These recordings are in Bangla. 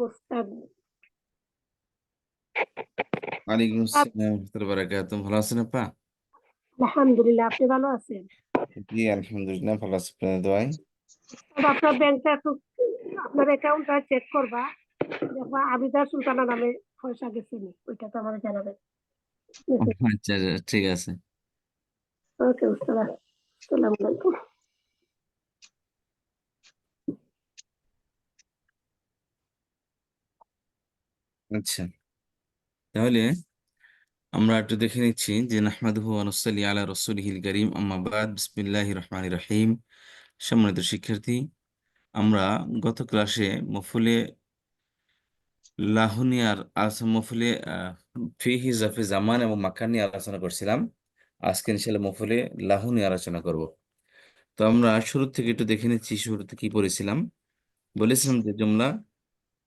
ওস্তাদ, ওয়ালাইকুম আসসালাম ওয়া বারাকাতুহু। ভালো আছেন আপা? আলহামদুলিল্লাহ। আপনি ভালো আছেন? জি আলহামদুলিল্লাহ ভালো আছি আপনাদের দোয়ায়। আপনার ব্যাংকটা একটু, আপনার অ্যাকাউন্টটা চেক করবা, দেখবা আবিদা সুলতানা নামে পয়সা গেছে নি, ওইটা তো আমার জানাবেন। আচ্ছা আচ্ছা, ঠিক আছে। ওকে ওস্তাদ, আসসালামু আলাইকুম। আচ্ছা, তাহলে আমরা একটু দেখে নিচ্ছি যে নাহমাদুহু ওয়া নুসাল্লি আলা রাসূলিহিল কারীম, আম্মা বাদ, বিসমিল্লাহির রহমানির রহিম। সম্মানিত শিক্ষার্থী, আমরা গত ক্লাসে মফুলে লাহুনিয়ার মফুলে ফিহি জাফি জামান এবং মাকান নিয়ে আলোচনা করছিলাম। আজকে ইনশাআল্লাহ মফুলে লাহু নিয়ে আলোচনা করব। তো আমরা শুরু থেকে একটু দেখে নিচ্ছি, শুরুতে কি পড়েছিলাম। বলেছিলাম যে জুমলা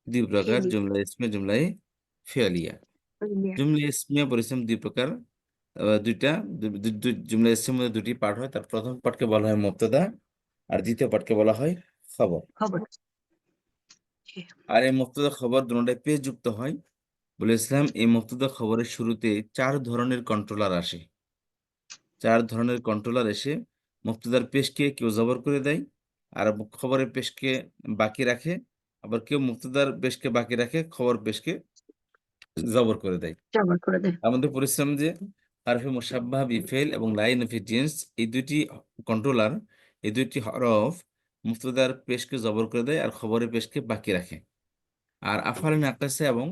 দুই প্রকার, জুমলা ইসমে, জুমলাই ফেয়ালিয়া। জুমলা ইসমিয়া পরিশ্রম দুই প্রকার, দুইটা। জুমলা ইসমের মধ্যে দুটি পার্ট হয়। তার প্রথম পার্টকে বলা হয় মুবতাদা, আর দ্বিতীয় পার্টকে বলা হয় খবর। খবর। আর এই মুবতাদা খবর দুটোটাই পেশ যুক্ত হয়। বলেছিলাম এই মুবতাদা খবরের শুরুতে চার ধরনের কন্ট্রোলার আসে। চার ধরনের কন্ট্রোলার এসে মুবতাদার পেশকে কেউ জবর করে দেয়, আর খবরের পেশকে বাকি রাখে। আবার কেউ মুবতাদার পেশকে বাকি রাখে, খবর পেশকে জবর করে দেয়। জমা করে দেয়। আমাদের পরিশ্রম যে হারফে মুসাব্বাহ বিফেল এবং লাইন অফ জিন্স, এই দুইটি কন্ট্রোলার, এই দুইটি হরফ মুবতাদার পেশকে জবর করে দেয় আর খবরের পেশকে বাকি রাখে। আর আফআল নাকাসা এবং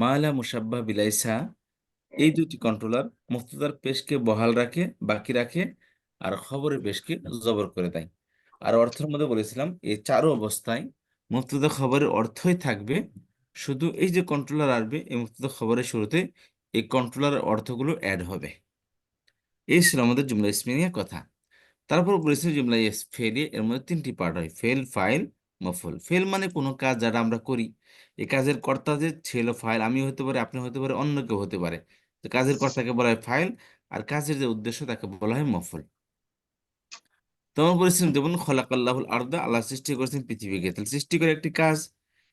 মালা মুসাব্বাহ বিলাইসা, এই দুটি কন্ট্রোলার মুবতাদার পেশকে বহাল রাখে, বাকি রাখে, আর খবরের পেশকে জবর করে দেয়। আর অর্থের মধ্যে বলেছিলাম এই চারো অবস্থায় মুবতাদা খবরের অর্থই থাকবে, শুধু এই যে কন্ট্রোলার আসবে এই মুবতাদা খবরের শুরুতে, এই কন্ট্রোলারের অর্থগুলো অ্যাড হবে। এই ছিল আমাদের জুমলা ইসমি নিয়ে কথা। তারপর বলেছি জুমলা ফেলে, এর মধ্যে তিনটি পার্ট হয়: ফেল, ফাইল, মফুল। ফেল মানে কোনো কাজ যারা আমরা করি, এই কাজের কর্তা যে ছিল ফাইল, আমি হতে পারে, আপনি হতে পারে, অন্য কেউ হতে পারে। তো কাজের কর্তাকে বলা হয় ফাইল, আর কাজের যে উদ্দেশ্য তাকে বলা হয় মফুল। তোমার বলেছিলাম যেমন খলাকাল্লাহুল আরদা, আল্লাহ সৃষ্টি করেছেন পৃথিবীকে। তাহলে সৃষ্টি করে একটি কাজ,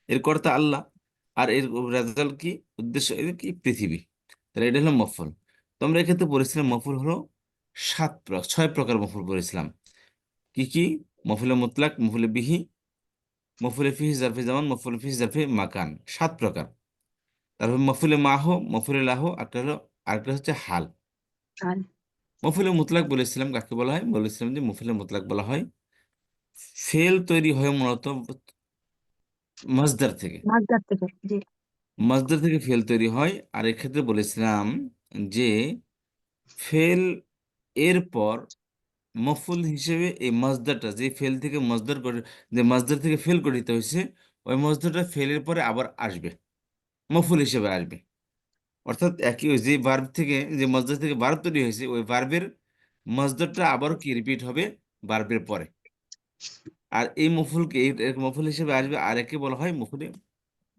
এর কর্তা আল্লাহ, আর এর রেজাল্ট কি, উদ্দেশ্য এর কি, পৃথিবী। তাহলে এটা হলো মফুল। তোমরা এক্ষেত্রে পড়েছিলাম মফুল হলো ছয় প্রকার মফুল পড়েছিলাম। কি কি? মফুলে মুতলাক, মফুলে বিহি, মফুলে ফিহি জারফে জামান, মফুলে ফিহি জারফে মাকান, সাত প্রকার। তারপর মফুলে মাহ, মফুলে লাহ, আরেকটা হচ্ছে হাল। আর মফুলে মুতলাক বলেছিলাম কাকে বলা হয়, বলেছিলাম যে মফুলে মুতলাক বলা হয় ফেল তৈরি হয় মূলত মসদার থেকে। মাঝদার থেকে। জি। মসদার থেকে ফেল তৈরি হয়। আর এক্ষেত্রে বলেছিলাম যে ফেল এর পর মফুল হিসেবে এই মসদারটা, যে ফেল থেকে মসদার করে, যে মসদার থেকে ফেল গঠিত হয়েছে, ওই মসদারটা ফেলের পরে আবার আসবে, মফুল হিসেবে আসবে। অর্থাৎ একই ওই যে ভার্ব থেকে, যে মসদার থেকে ভার্ব তৈরি হয়েছে, ওই ভার্বের মসদারটা আবারও কি রিপিট হবে ভার্বের পরে। আর এই মফুলকে এর মফুল হিসেবে আসবে, আর একে বলা হয় মফুলে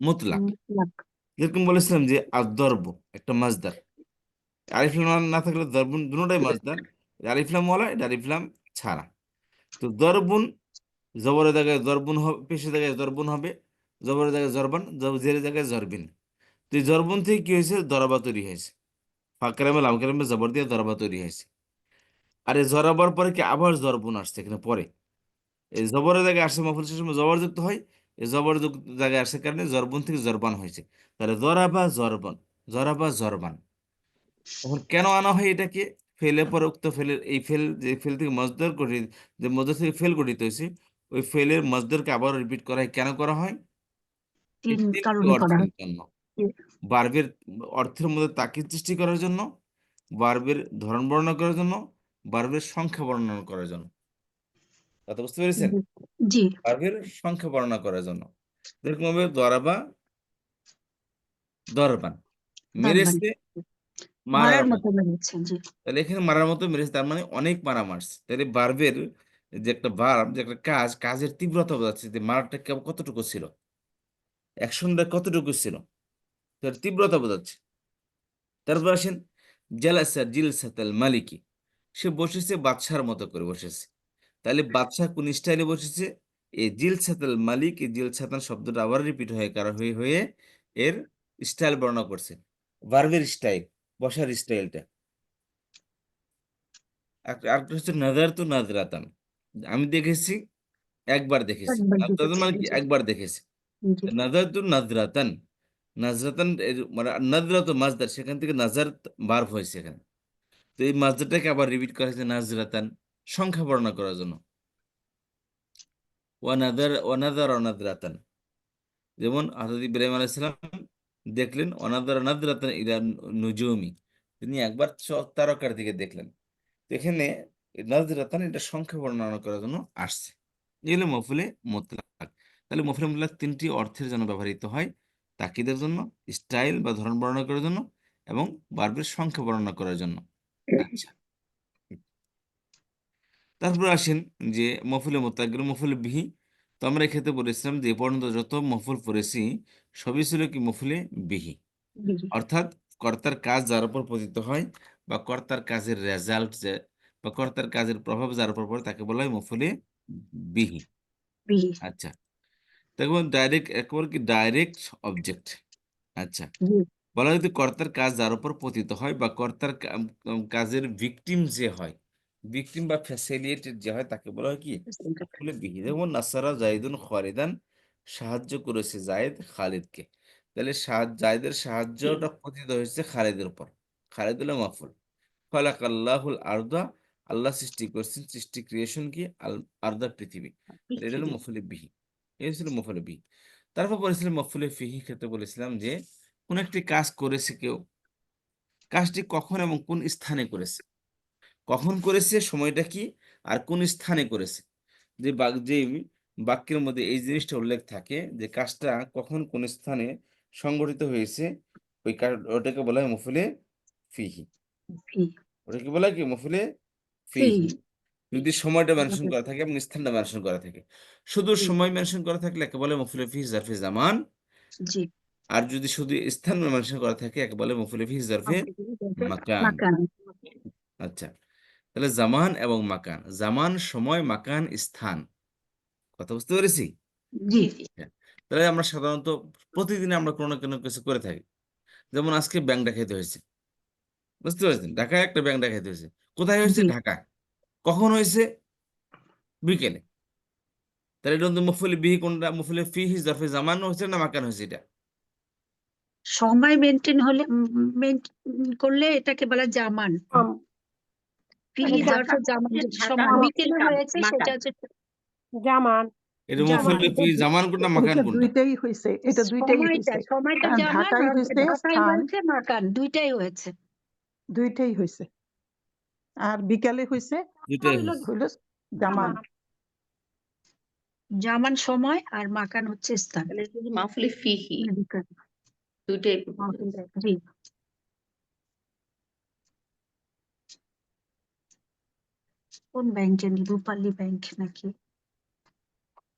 মুতলাক। লাক। যেরকম বলেছিলাম যে আদ-দরব একটা মাজদার, আলিফলাম না থাকলে দরবুন দুটোটাই মাজদার। আলিফলাম ওয়ালা, এটা আলিফলাম ছাড়া। তো দরবুন, জবরের জায়গায় দরবুন হবে, পেশের জায়গায় দরবুন হবে, জবরের জায়গায় জরবান, জেরের জায়গায় জরবিন। তো এই জরবুন থেকে কি হয়েছে, দরাবা তৈরি হয়েছে। ফাকরামে লামকারামে জবর দিয়ে দরাবা তৈরি হয়েছে। আর এই জরাবার পরে কি আবার জরবুন আসছে এখানে পরে, এই জবরের জায়গায় আসছে, মফুল শেষে জবর যুক্ত হয়, এই জবর যুক্ত জায়গায় আসার কারণে জরবুন থেকে জরবান হয়েছে। তাহলে জরাবা জরবান, জরাবা জরবান। এখন কেন আনা হয় এটাকে? ফেলে পরে উক্ত ফেলের, এই ফেল যে ফেল থেকে মজদর গঠিত, যে মজদর থেকে ফেল গঠিত হয়েছে, ওই ফেলের মজদরকে আবার রিপিট করা হয়। কেন করা হয়? এই তিন তিনটি কারণে করা অর্থের হয়। জন্য: জি। বার্বের অর্থের মধ্যে তাকিদ সৃষ্টি করার জন্য, বার্বের ধরন বর্ণনা করার জন্য, বার্বের সংখ্যা বর্ণনা করার জন্য। কথা বুঝতে পেরেছেন? জি। জি। বার্বের সংখ্যা বর্ণনা করার জন্য। যেরকম হবে দরাবা দরবান, দরবান। মেরেছে মারার মারার মতো। মতো মেরেছে। জি। তাহলে এখানে মারার মতো মেরেছে, তার মানে অনেক মারা মারছে। তাহলে বার্বের যে একটা ভার্ব, যে একটা কাজ, কাজের তীব্রতা বোঝাচ্ছে যে মারাটা কতটুকু ছিল, অ্যাকশনটা কতটুকু ছিল, তার তীব্রতা বোঝাচ্ছে। তারপর আসেন জালাসা জিলসাতাল মালিকি, সে বসেছে বাদশার মতো করে বসেছে। তাহলে বাদশাহ কোন স্টাইলে বসেছে? এই জিলসাতাল মালিক, এই জিলসাতান শব্দটা আবার রিপিট হয়ে কারো হয়ে হয়ে এর স্টাইল বর্ণনা করছে, ভার্বের স্টাইল, বসার স্টাইলটা। আরেকটা হচ্ছে নাজার তো নাজরাতান, আমি দেখেছি, একবার দেখেছি। একবার নাজরাতান দেখেছি, মানে কি? জি একবার দেখেছি। জি নাজার তো নাজরাতান, নাজরাতান মানে নাজরাত মাজদার, সেখান থেকে নাজার ভার্ব হয়েছে এখানে। তো এই মাজদারটাকে আবার রিপিট করা হয়েছে নাজরাতান, সংখ্যা বর্ণনা করার জন্য। ওয়ানাদার অনাদরাতান, যেমন হযরত ইব্রাহিম আলাইহিস সালাম দেখলেন অনাদার নাদরাতান ইলা নুজুমি, তিনি একবার তারকার দিকে দেখলেন। তো এখানে নাজরাতান এটা সংখ্যা বর্ণনা করার জন্য আসছে। এগুলো মফুলে মুতলাক। তাহলে মফুলে মুতলাক তিনটি অর্থের জন্য ব্যবহৃত হয়: তাকিদের জন্য, স্টাইল বা ধরন বর্ণনা করার জন্য, এবং ভার্বের সংখ্যা বর্ণনা করার জন্য। আচ্ছা, তারপর আসেন যে মফুলে মুতলাক, মফুলে বিহি। তো আমরা এক্ষেত্রে বলেছিলাম যে এ পর্যন্ত যত মফুল পড়েছি সবই ছিল কি? মফুলে বিহি। জি অর্থাৎ কর্তার কাজ যার উপর পতিত হয়, বা কর্তার কাজের রেজাল্ট যে, বা কর্তার কাজের প্রভাব যার উপর পড়ে, তাকে বলা হয় মফুলে বিহি। বিহি, আচ্ছা, দেখুন ডাইরেক্ট, একেবারে কি ডাইরেক্ট অবজেক্ট। আচ্ছা, জি বলা হয় যদি কর্তার কাজ যার উপর পতিত হয়, বা কর্তার কাজের ভিকটিম যে হয়, ভিকটিম বা ফ্যাসিলিটেড যে হয়, তাকে বলা হয় কি? মফুলে বিহি। যেমন নাসারা জাইদুন খালিদান, সাহায্য করেছে জায়েদ খালিদকে। তাহলে জায়েদের সাহায্যটা পতিত হয়েছে খালিদের উপর, খালিদ হলো মাফুল। খালাকাল্লাহুল আরদা, আল্লাহ সৃষ্টি করছেন, সৃষ্টি ক্রিয়েশন কি? আরদা, পৃথিবী। তাহলে এটা হলো পৃথিবী, মফুলে বিহি, এই ছিল মফুলে বিহি। তারপর বলেছিলাম মফুলে ফিহি ক্ষেত্রে বলেছিলাম যে কোন একটি কাজ করেছে কেউ, কাজটি কখন এবং কোন স্থানে করেছে, কখন করেছে, সময়টা কি, আর কোন স্থানে করেছে। যে বাক্যের মধ্যে এই জিনিসটা উল্লেখ থাকে যে কাজটা কখন কোন স্থানে সংঘটিত হয়েছে, ওই কাজ ওটাকে বলা হয় মফুলে ফিহি। ফি ওটাকে বলা হয় কি? মফুলে ফি ফিহি। যদি সময়টা মেনশন করা থাকে এবং স্থানটা মেনশন করা থাকে। শুধু জি সময় মেনশন করা থাকলে একে বলে মফুলে ফিহি জারফে জামান। জি আর যদি শুধু স্থান মেনশন করা থাকে একে বলে মফুলে ফিহি জারফে মাকান। মাকান, আচ্ছা, তাহলে জামান এবং মাকান, জামান সময়, মাকান স্থান, কথা বুঝতে পেরেছি? জি হ্যাঁ। তাহলে আমরা সাধারণত প্রতিদিন আমরা কোনো না কোনো কিছু করে থাকি। যেমন আজকে ব্যাংক ডাকাতি হয়েছে, বুঝতে পেরেছেন? ঢাকায় একটা ব্যাংক ডাকাতি হয়েছে। কোথায় হয়েছে? জি ঢাকায়। কখন হয়েছে? বিকেলে। তাহলে এটা কিন্তু মফুলে বিহি কোনটা? মফুলে ফিহি জারফে জামান হয়েছে না মাকান হয়েছে? এটা সময় মেনটেন হলে করলে এটাকে বলা জামান। ফি মানে জরফে জামান, যে সময় জামান বিকেলে হয়েছে সেটা হচ্ছে জামান এটা জামান। মফুলে ফিহি জামান কোনটা, মাকান এটা কোনটা? দুইটাই হয়েছে, এটা দুইটাই সময়টা হয়েছে। সময়টা কারণ জামান, ঢাকায় আর হয়েছে ঢাকায় স্থান, হয়েছে মাকান, দুইটাই হয়েছে। দুইটাই হয়েছে। আর বিকালে হয়েছে দুইটাই হয়েছে। হইলো জামান। জামান সময়, আর মাকান হচ্ছে স্থান। তাহলে শুধু মাহফিলে ফিহি মানে বিকাল। দুইটাই পড়তে হবে। জি কোন ব্যাংক জানি, রূপালী ব্যাংক নাকি?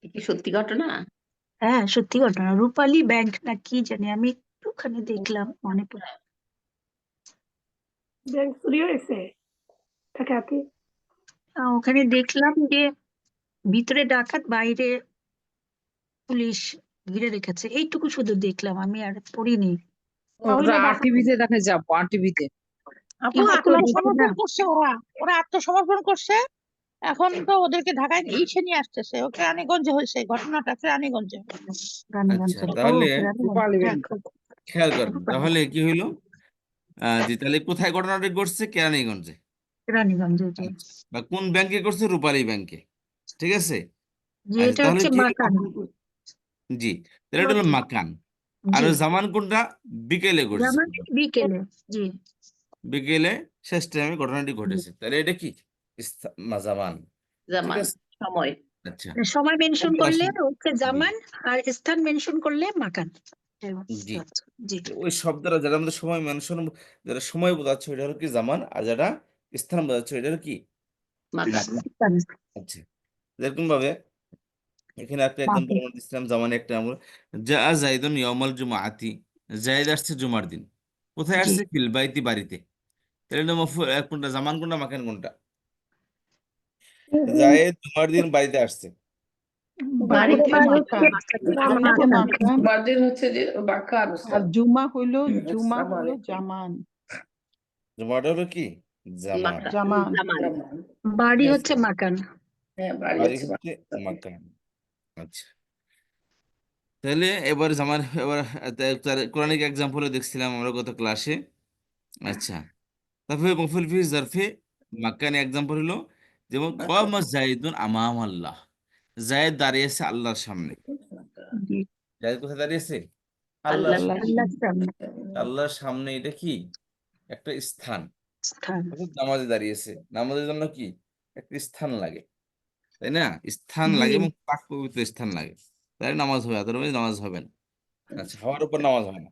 এ কি সত্যি ঘটনা? হ্যাঁ সত্যি ঘটনা, রূপালী ব্যাংক না কি জানি, আমি একটুখানি দেখলাম, মনে পড়ে। ব্যাংক চুরি হয়েছে ঢাকাতে। ওখানে দেখলাম যে ভিতরে ডাকাত, বাইরে পুলিশ ঘিরে রেখেছে, এইটুকু শুধু দেখলাম, আমি আর পড়িনি। তাহলে ওরা ডাকাত টিভিতে দেখা যাবো, আর টিভিতে আপু কিন্তু তো দেখি না। আত্মসমর্পণ করছে, ওরা ওরা আত্মসমর্পণ করছে। এখন তো ওদেরকে ঢাকায় ইসে নিয়ে আসতেছে, ও কেরানীগঞ্জে হয়েছে ঘটনাটা, কেরানীগঞ্জে। রানীগঞ্জ, আচ্ছা, ও তাহলে রানীগঞ্জ, রূপালী ব্যাংক। খেয়াল করেন তাহলে কি হইলো, জি, তাহলে কোথায় ঘটনাটি ঘটছে? কেরানীগঞ্জে। রানীগঞ্জে, জি আচ্ছা, বা কোন ব্যাংকে করছে? রূপালী ব্যাংকে। ঠিক আছে। জি আচ্ছা, এটা তাহলে হচ্ছে কি হলো? মাকান। জি, তাহলে এটা হলো মাকান। আর জি ওই জামান কোনটা? বিকেলে ঘটেছে। জামান বিকেলে, জি বিকেলে শেষ টাইমে ঘটনাটি ঘটেছে, তাহলে এটা কি? জামান। ঠিক জামান আছে। সময়। আচ্ছা, সময় মেনশন এবার করলে আসেন। হচ্ছে জি জামান, আর স্থান মেনশন করলে মাকান। জি, জি ওই শব্দটা যারা আমাদের সময় মেনশন, যারা সময় বোঝাচ্ছে ওইটা হলো কি জামান, আর যারা স্থান বোঝাচ্ছে ওইটা হলো কি? মাকান। মাকান। আচ্ছা, এরকম ভাবে এখানে একটা এক্সাম্পল আমরা দিচ্ছিলাম, জামানে একটা আমরা, যা জাইদুন ইয়াউমাল জুমআতি, জাইদ আসছে জুমার দিন। কোথায় জি আসছে? ফিল বাইতি, বাড়িতে। তাহলে এটা কোনটা? জামান কোনটা, মাকান কোনটা? জায়েদ জুমার দিন বাড়িতে আসছে। বাড়িতে বাড়ি মাকান, বাড়িতে মাকান। মাকান। বার্দিন হচ্ছে যে বাকান আর জুমা হইলো জামান, জুমাটা হলো কি? জামান। মাকান জামান। জামান বাড়ি Yes, হচ্ছে ma'am. মাকান। হ্যাঁ বাড়ি বাড়ি হচ্ছে হচ্ছে মাকান। আচ্ছা, তাহলে এবার জামার এবার তার কোরআনিক এক্সাম্পলে দেখছিলাম আমরা গত ক্লাসে। আচ্ছা, তারপরে মফুল ফি জারফে মাক্কানি এক্সাম্পল হলো যেমন কামা জাইদুন আমাম আল্লাহ, জায়েদ দাঁড়িয়েছে আল্লাহর সামনে। জি, জায়েদ কোথায় দাঁড়িয়েছে? আল্লাহ আল্লাহর সামনে। আল্লাহর সামনে আল্লাহর সামনে এটা কি? একটা স্থান। স্থান। অর্থাৎ নামাজে দাঁড়িয়েছে, নামাজের জন্য কি একটা স্থান লাগে, তাই না? স্থান জি, লাগে এবং পাক পবিত্র স্থান লাগে, তাই নামাজ হবে, আদারওয়াইজ নামাজ হবে না। আচ্ছা, হওয়ার উপর নামাজ হয় না।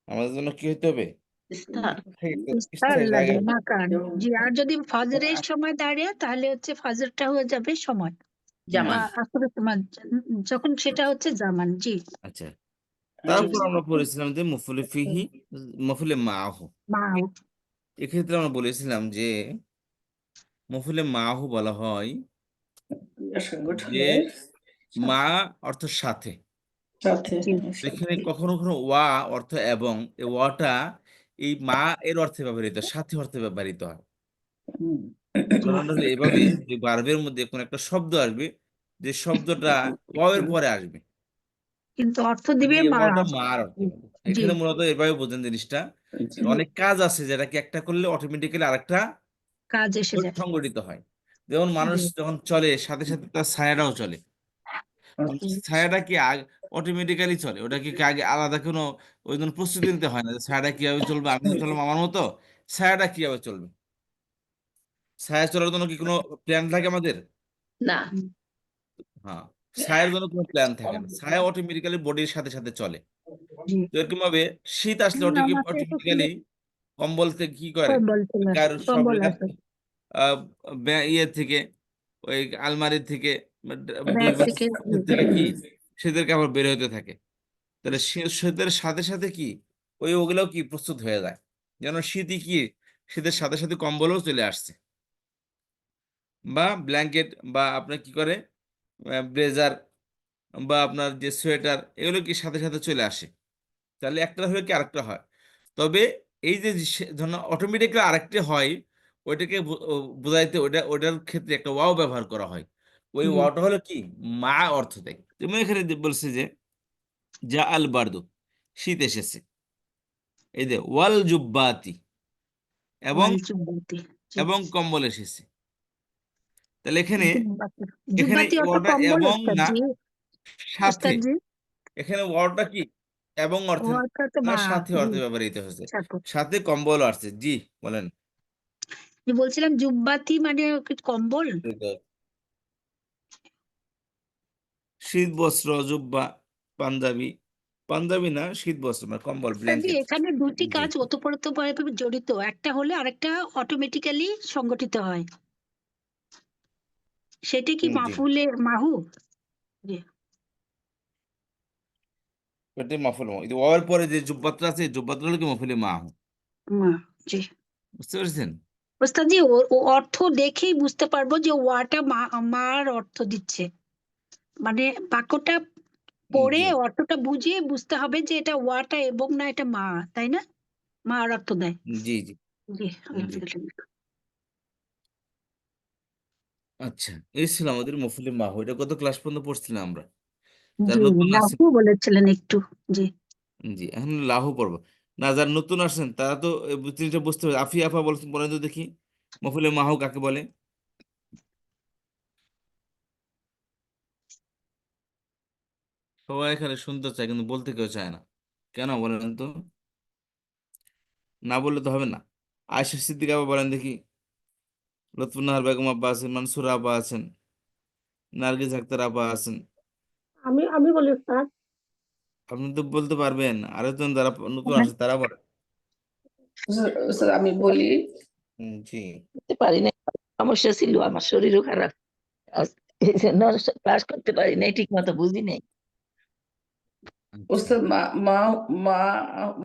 নামাজের জন্য কি হতে হবে? স্থান স্থান স্থায়ী লাগে জায়গা। মাকান। জি, আর যদি ফজরের সময় দাঁড়িয়ে তাহলে হচ্ছে ফজরটা হয়ে যাবে সময়, জামান বা আসরের সময় যখন সেটা হচ্ছে জামান। জি, আচ্ছা, জি, তারপর আমরা পড়েছিলাম যে মফুলে ফিহি, মফুলে মাহু। মাও। এক্ষেত্রে আমরা বলেছিলাম যে মফুলে মাহু বলা হয় যে সংগঠনের মা অর্থ সাথে। সাথে জি, এখানে কখনো কখনো ওয়া অর্থ এবং, এই ওয়াটা এই মা এর অর্থে ব্যবহৃত, সাথে অর্থে ব্যবহৃত হয়। হুম। জি, ঘটনাটা হলো এভাবে যে ভার্বের মধ্যে কোন একটা শব্দ আসবে, যে শব্দটা ওয়াওয়ের পরে আসবে, কিন্তু অর্থ কিন্তু দিবে এই মা। ওয়াওটা মার অর্থ জি, হবে। জি, এখানে মূলত এভাবে বোঝেন জিনিসটা, যে অনেক কাজ আছে যেটাকে একটা করলে অটোমেটিক্যালি আরেকটা কাজ এসে যায়। সংগঠিত হয়। যেমন মানুষ জি, যখন চলে সাথে সাথে তার ছায়াটাও চলে। জি, ছায়াটা কি অটোমেটিক্যালি চলে, ওটা কি আগে আলাদা কোনো ওই জন্য প্রস্তুতি নিতে হয় না যে ছায়াটা কিভাবে চলবে, আমি তো চললাম আমার মতো, ছায়াটা কিভাবে চলবে? ছায়া চলার জন্য কি কোনো প্ল্যান থাকে আমাদের? না হ্যাঁ, ছায়ার জন্য কোনো প্ল্যান থাকে না, ছায়া অটোমেটিক্যালি বডির সাথে সাথে চলে। জি। তো এরকম ভাবে শীত আসলে আমাকে তো অটোমেটিক্যালি কম্বল থেকে কি করে, কম্বল চলে আসে, গার সব কম্বল আসে, ইয়ে থেকে, ওই আলমারি থেকে, ব্যাগ থেকে। থেকে কি শীতের কাপড় বের হতে থাকে। তাহলে শীতের সাথে সাথে কি ওগুলোও কি প্রস্তুত হয়ে যায়, যেন শীতই কি শীতের সাথে সাথে কম্বলও চলে আসছে, বা ব্ল্যাঙ্কেট, বা আপনার কি করে ব্লেজার, বা আপনার যে সোয়েটার, এগুলো কি সাথে সাথে চলে আসে। তাহলে একটা হলে কি আরেকটা হয়। তবে এই যে ধরুন অটোমেটিক্যালি আরেকটা হয়, ওইটাকে বোঝাইতে ওটার ক্ষেত্রে একটা ওয়াও ব্যবহার করা হয়। ওই জি, ওয়াওটা হলো কি মা অর্থ দেয়। যেমন এখানে বলছে যে যা আল বারদু, শীত এসেছে, এই যে ওয়াল জুব্বাতি, এবং ওয়াল জুব্বাতি। জি, এবং কম্বল এসেছে। তাহলে এখানে জুব্বাতি। এখানে জুব্বাতি অর্থ ওয়ার্ডটা কম্বল এবং ওস্তাদ না জি, সাথে, ওস্তাদ জি। এখানে ওয়ার্ডটা কি এবং ও অর্থে অর্থ তো না মা। সাথে জি, অর্থে ব্যবহৃত হয়েছে, সাথে। সাথে কম্বল আসছে। জি বলেন। যে বলছিলাম জুব্বাতি মানে কি কম্বল? শীত বস্ত্র, জুব্বা, পাঞ্জাবি, পাঞ্জাবি না, শীত বস্ত্র মানে কম্বল, ওস্তাদ জি, ব্ল্যাঙ্কেট। এখানে দুটি জি কাজ ওতপ্রোতভাবে জড়িত, একটা হলে আরেকটা অটোমেটিক্যালি সংগঠিত হয়, সেটি কি জি, মাফুলে মাহু? জি, এটাই মাফুল মাহু। ওর পরে যে জুব্বাতটা আছে, জুব্বাতটা হলো কি মাফুলে মাহু। মা। জি, বুঝতে পেরেছেন? ওস্তাদ জি, ও অর্থ দেখেই বুঝতে পারবো যে ওয়াটা মার অর্থ দিচ্ছে, মানে বাক্যটা পড়ে জি, অর্থটা বুঝিয়ে বুঝতে হবে যে এটা ওয়াটা এবং না এটা মা, তাই না? মার অর্থ দেয়। জি, জি, জি, জি। আলহামদুলিল্লাহ। আচ্ছা, এই ছিল আমাদের মফুলে মাহু। এটা কত ক্লাস পর্যন্ত পড়ছিলাম আমরা? যারা জি, নতুন আসছেন, লাহু বলেছিলেন একটু। জি, জি এখন লাহু পড়ব না, যারা নতুন আসছেন তারা তো এই জিনিসটা বুঝতে হবে। আফি আফা বলেন তো দেখি, মফুলে মাহু কাকে বলে? সবাই এখানে শুনতে চায় কিন্তু বলতে কেউ চায় না, কেন বলেন তো? না বললে তো হবে না। আয়েশা সিদ্দিকা আপা বলেন দেখি, লুৎফুন্নাহার বেগম আপা আছেন, মানসুরা আপা আছেন, নার্গিস আক্তার আপা আছেন। আমি বলি স্যার, আপনি তো বলতে পারবেন, আরো জন যারা নতুন হ্যাঁ, আসে তারা বলে। স্যার আমি বলি জি, করতে পারি না, সমস্যা ছিল, আমার শরীরও খারাপ, এই জন্য ক্লাস করতে পারি নাই, ঠিক মতো বুঝি নাই। আচ্ছা, ওস্তাদ মা মা মা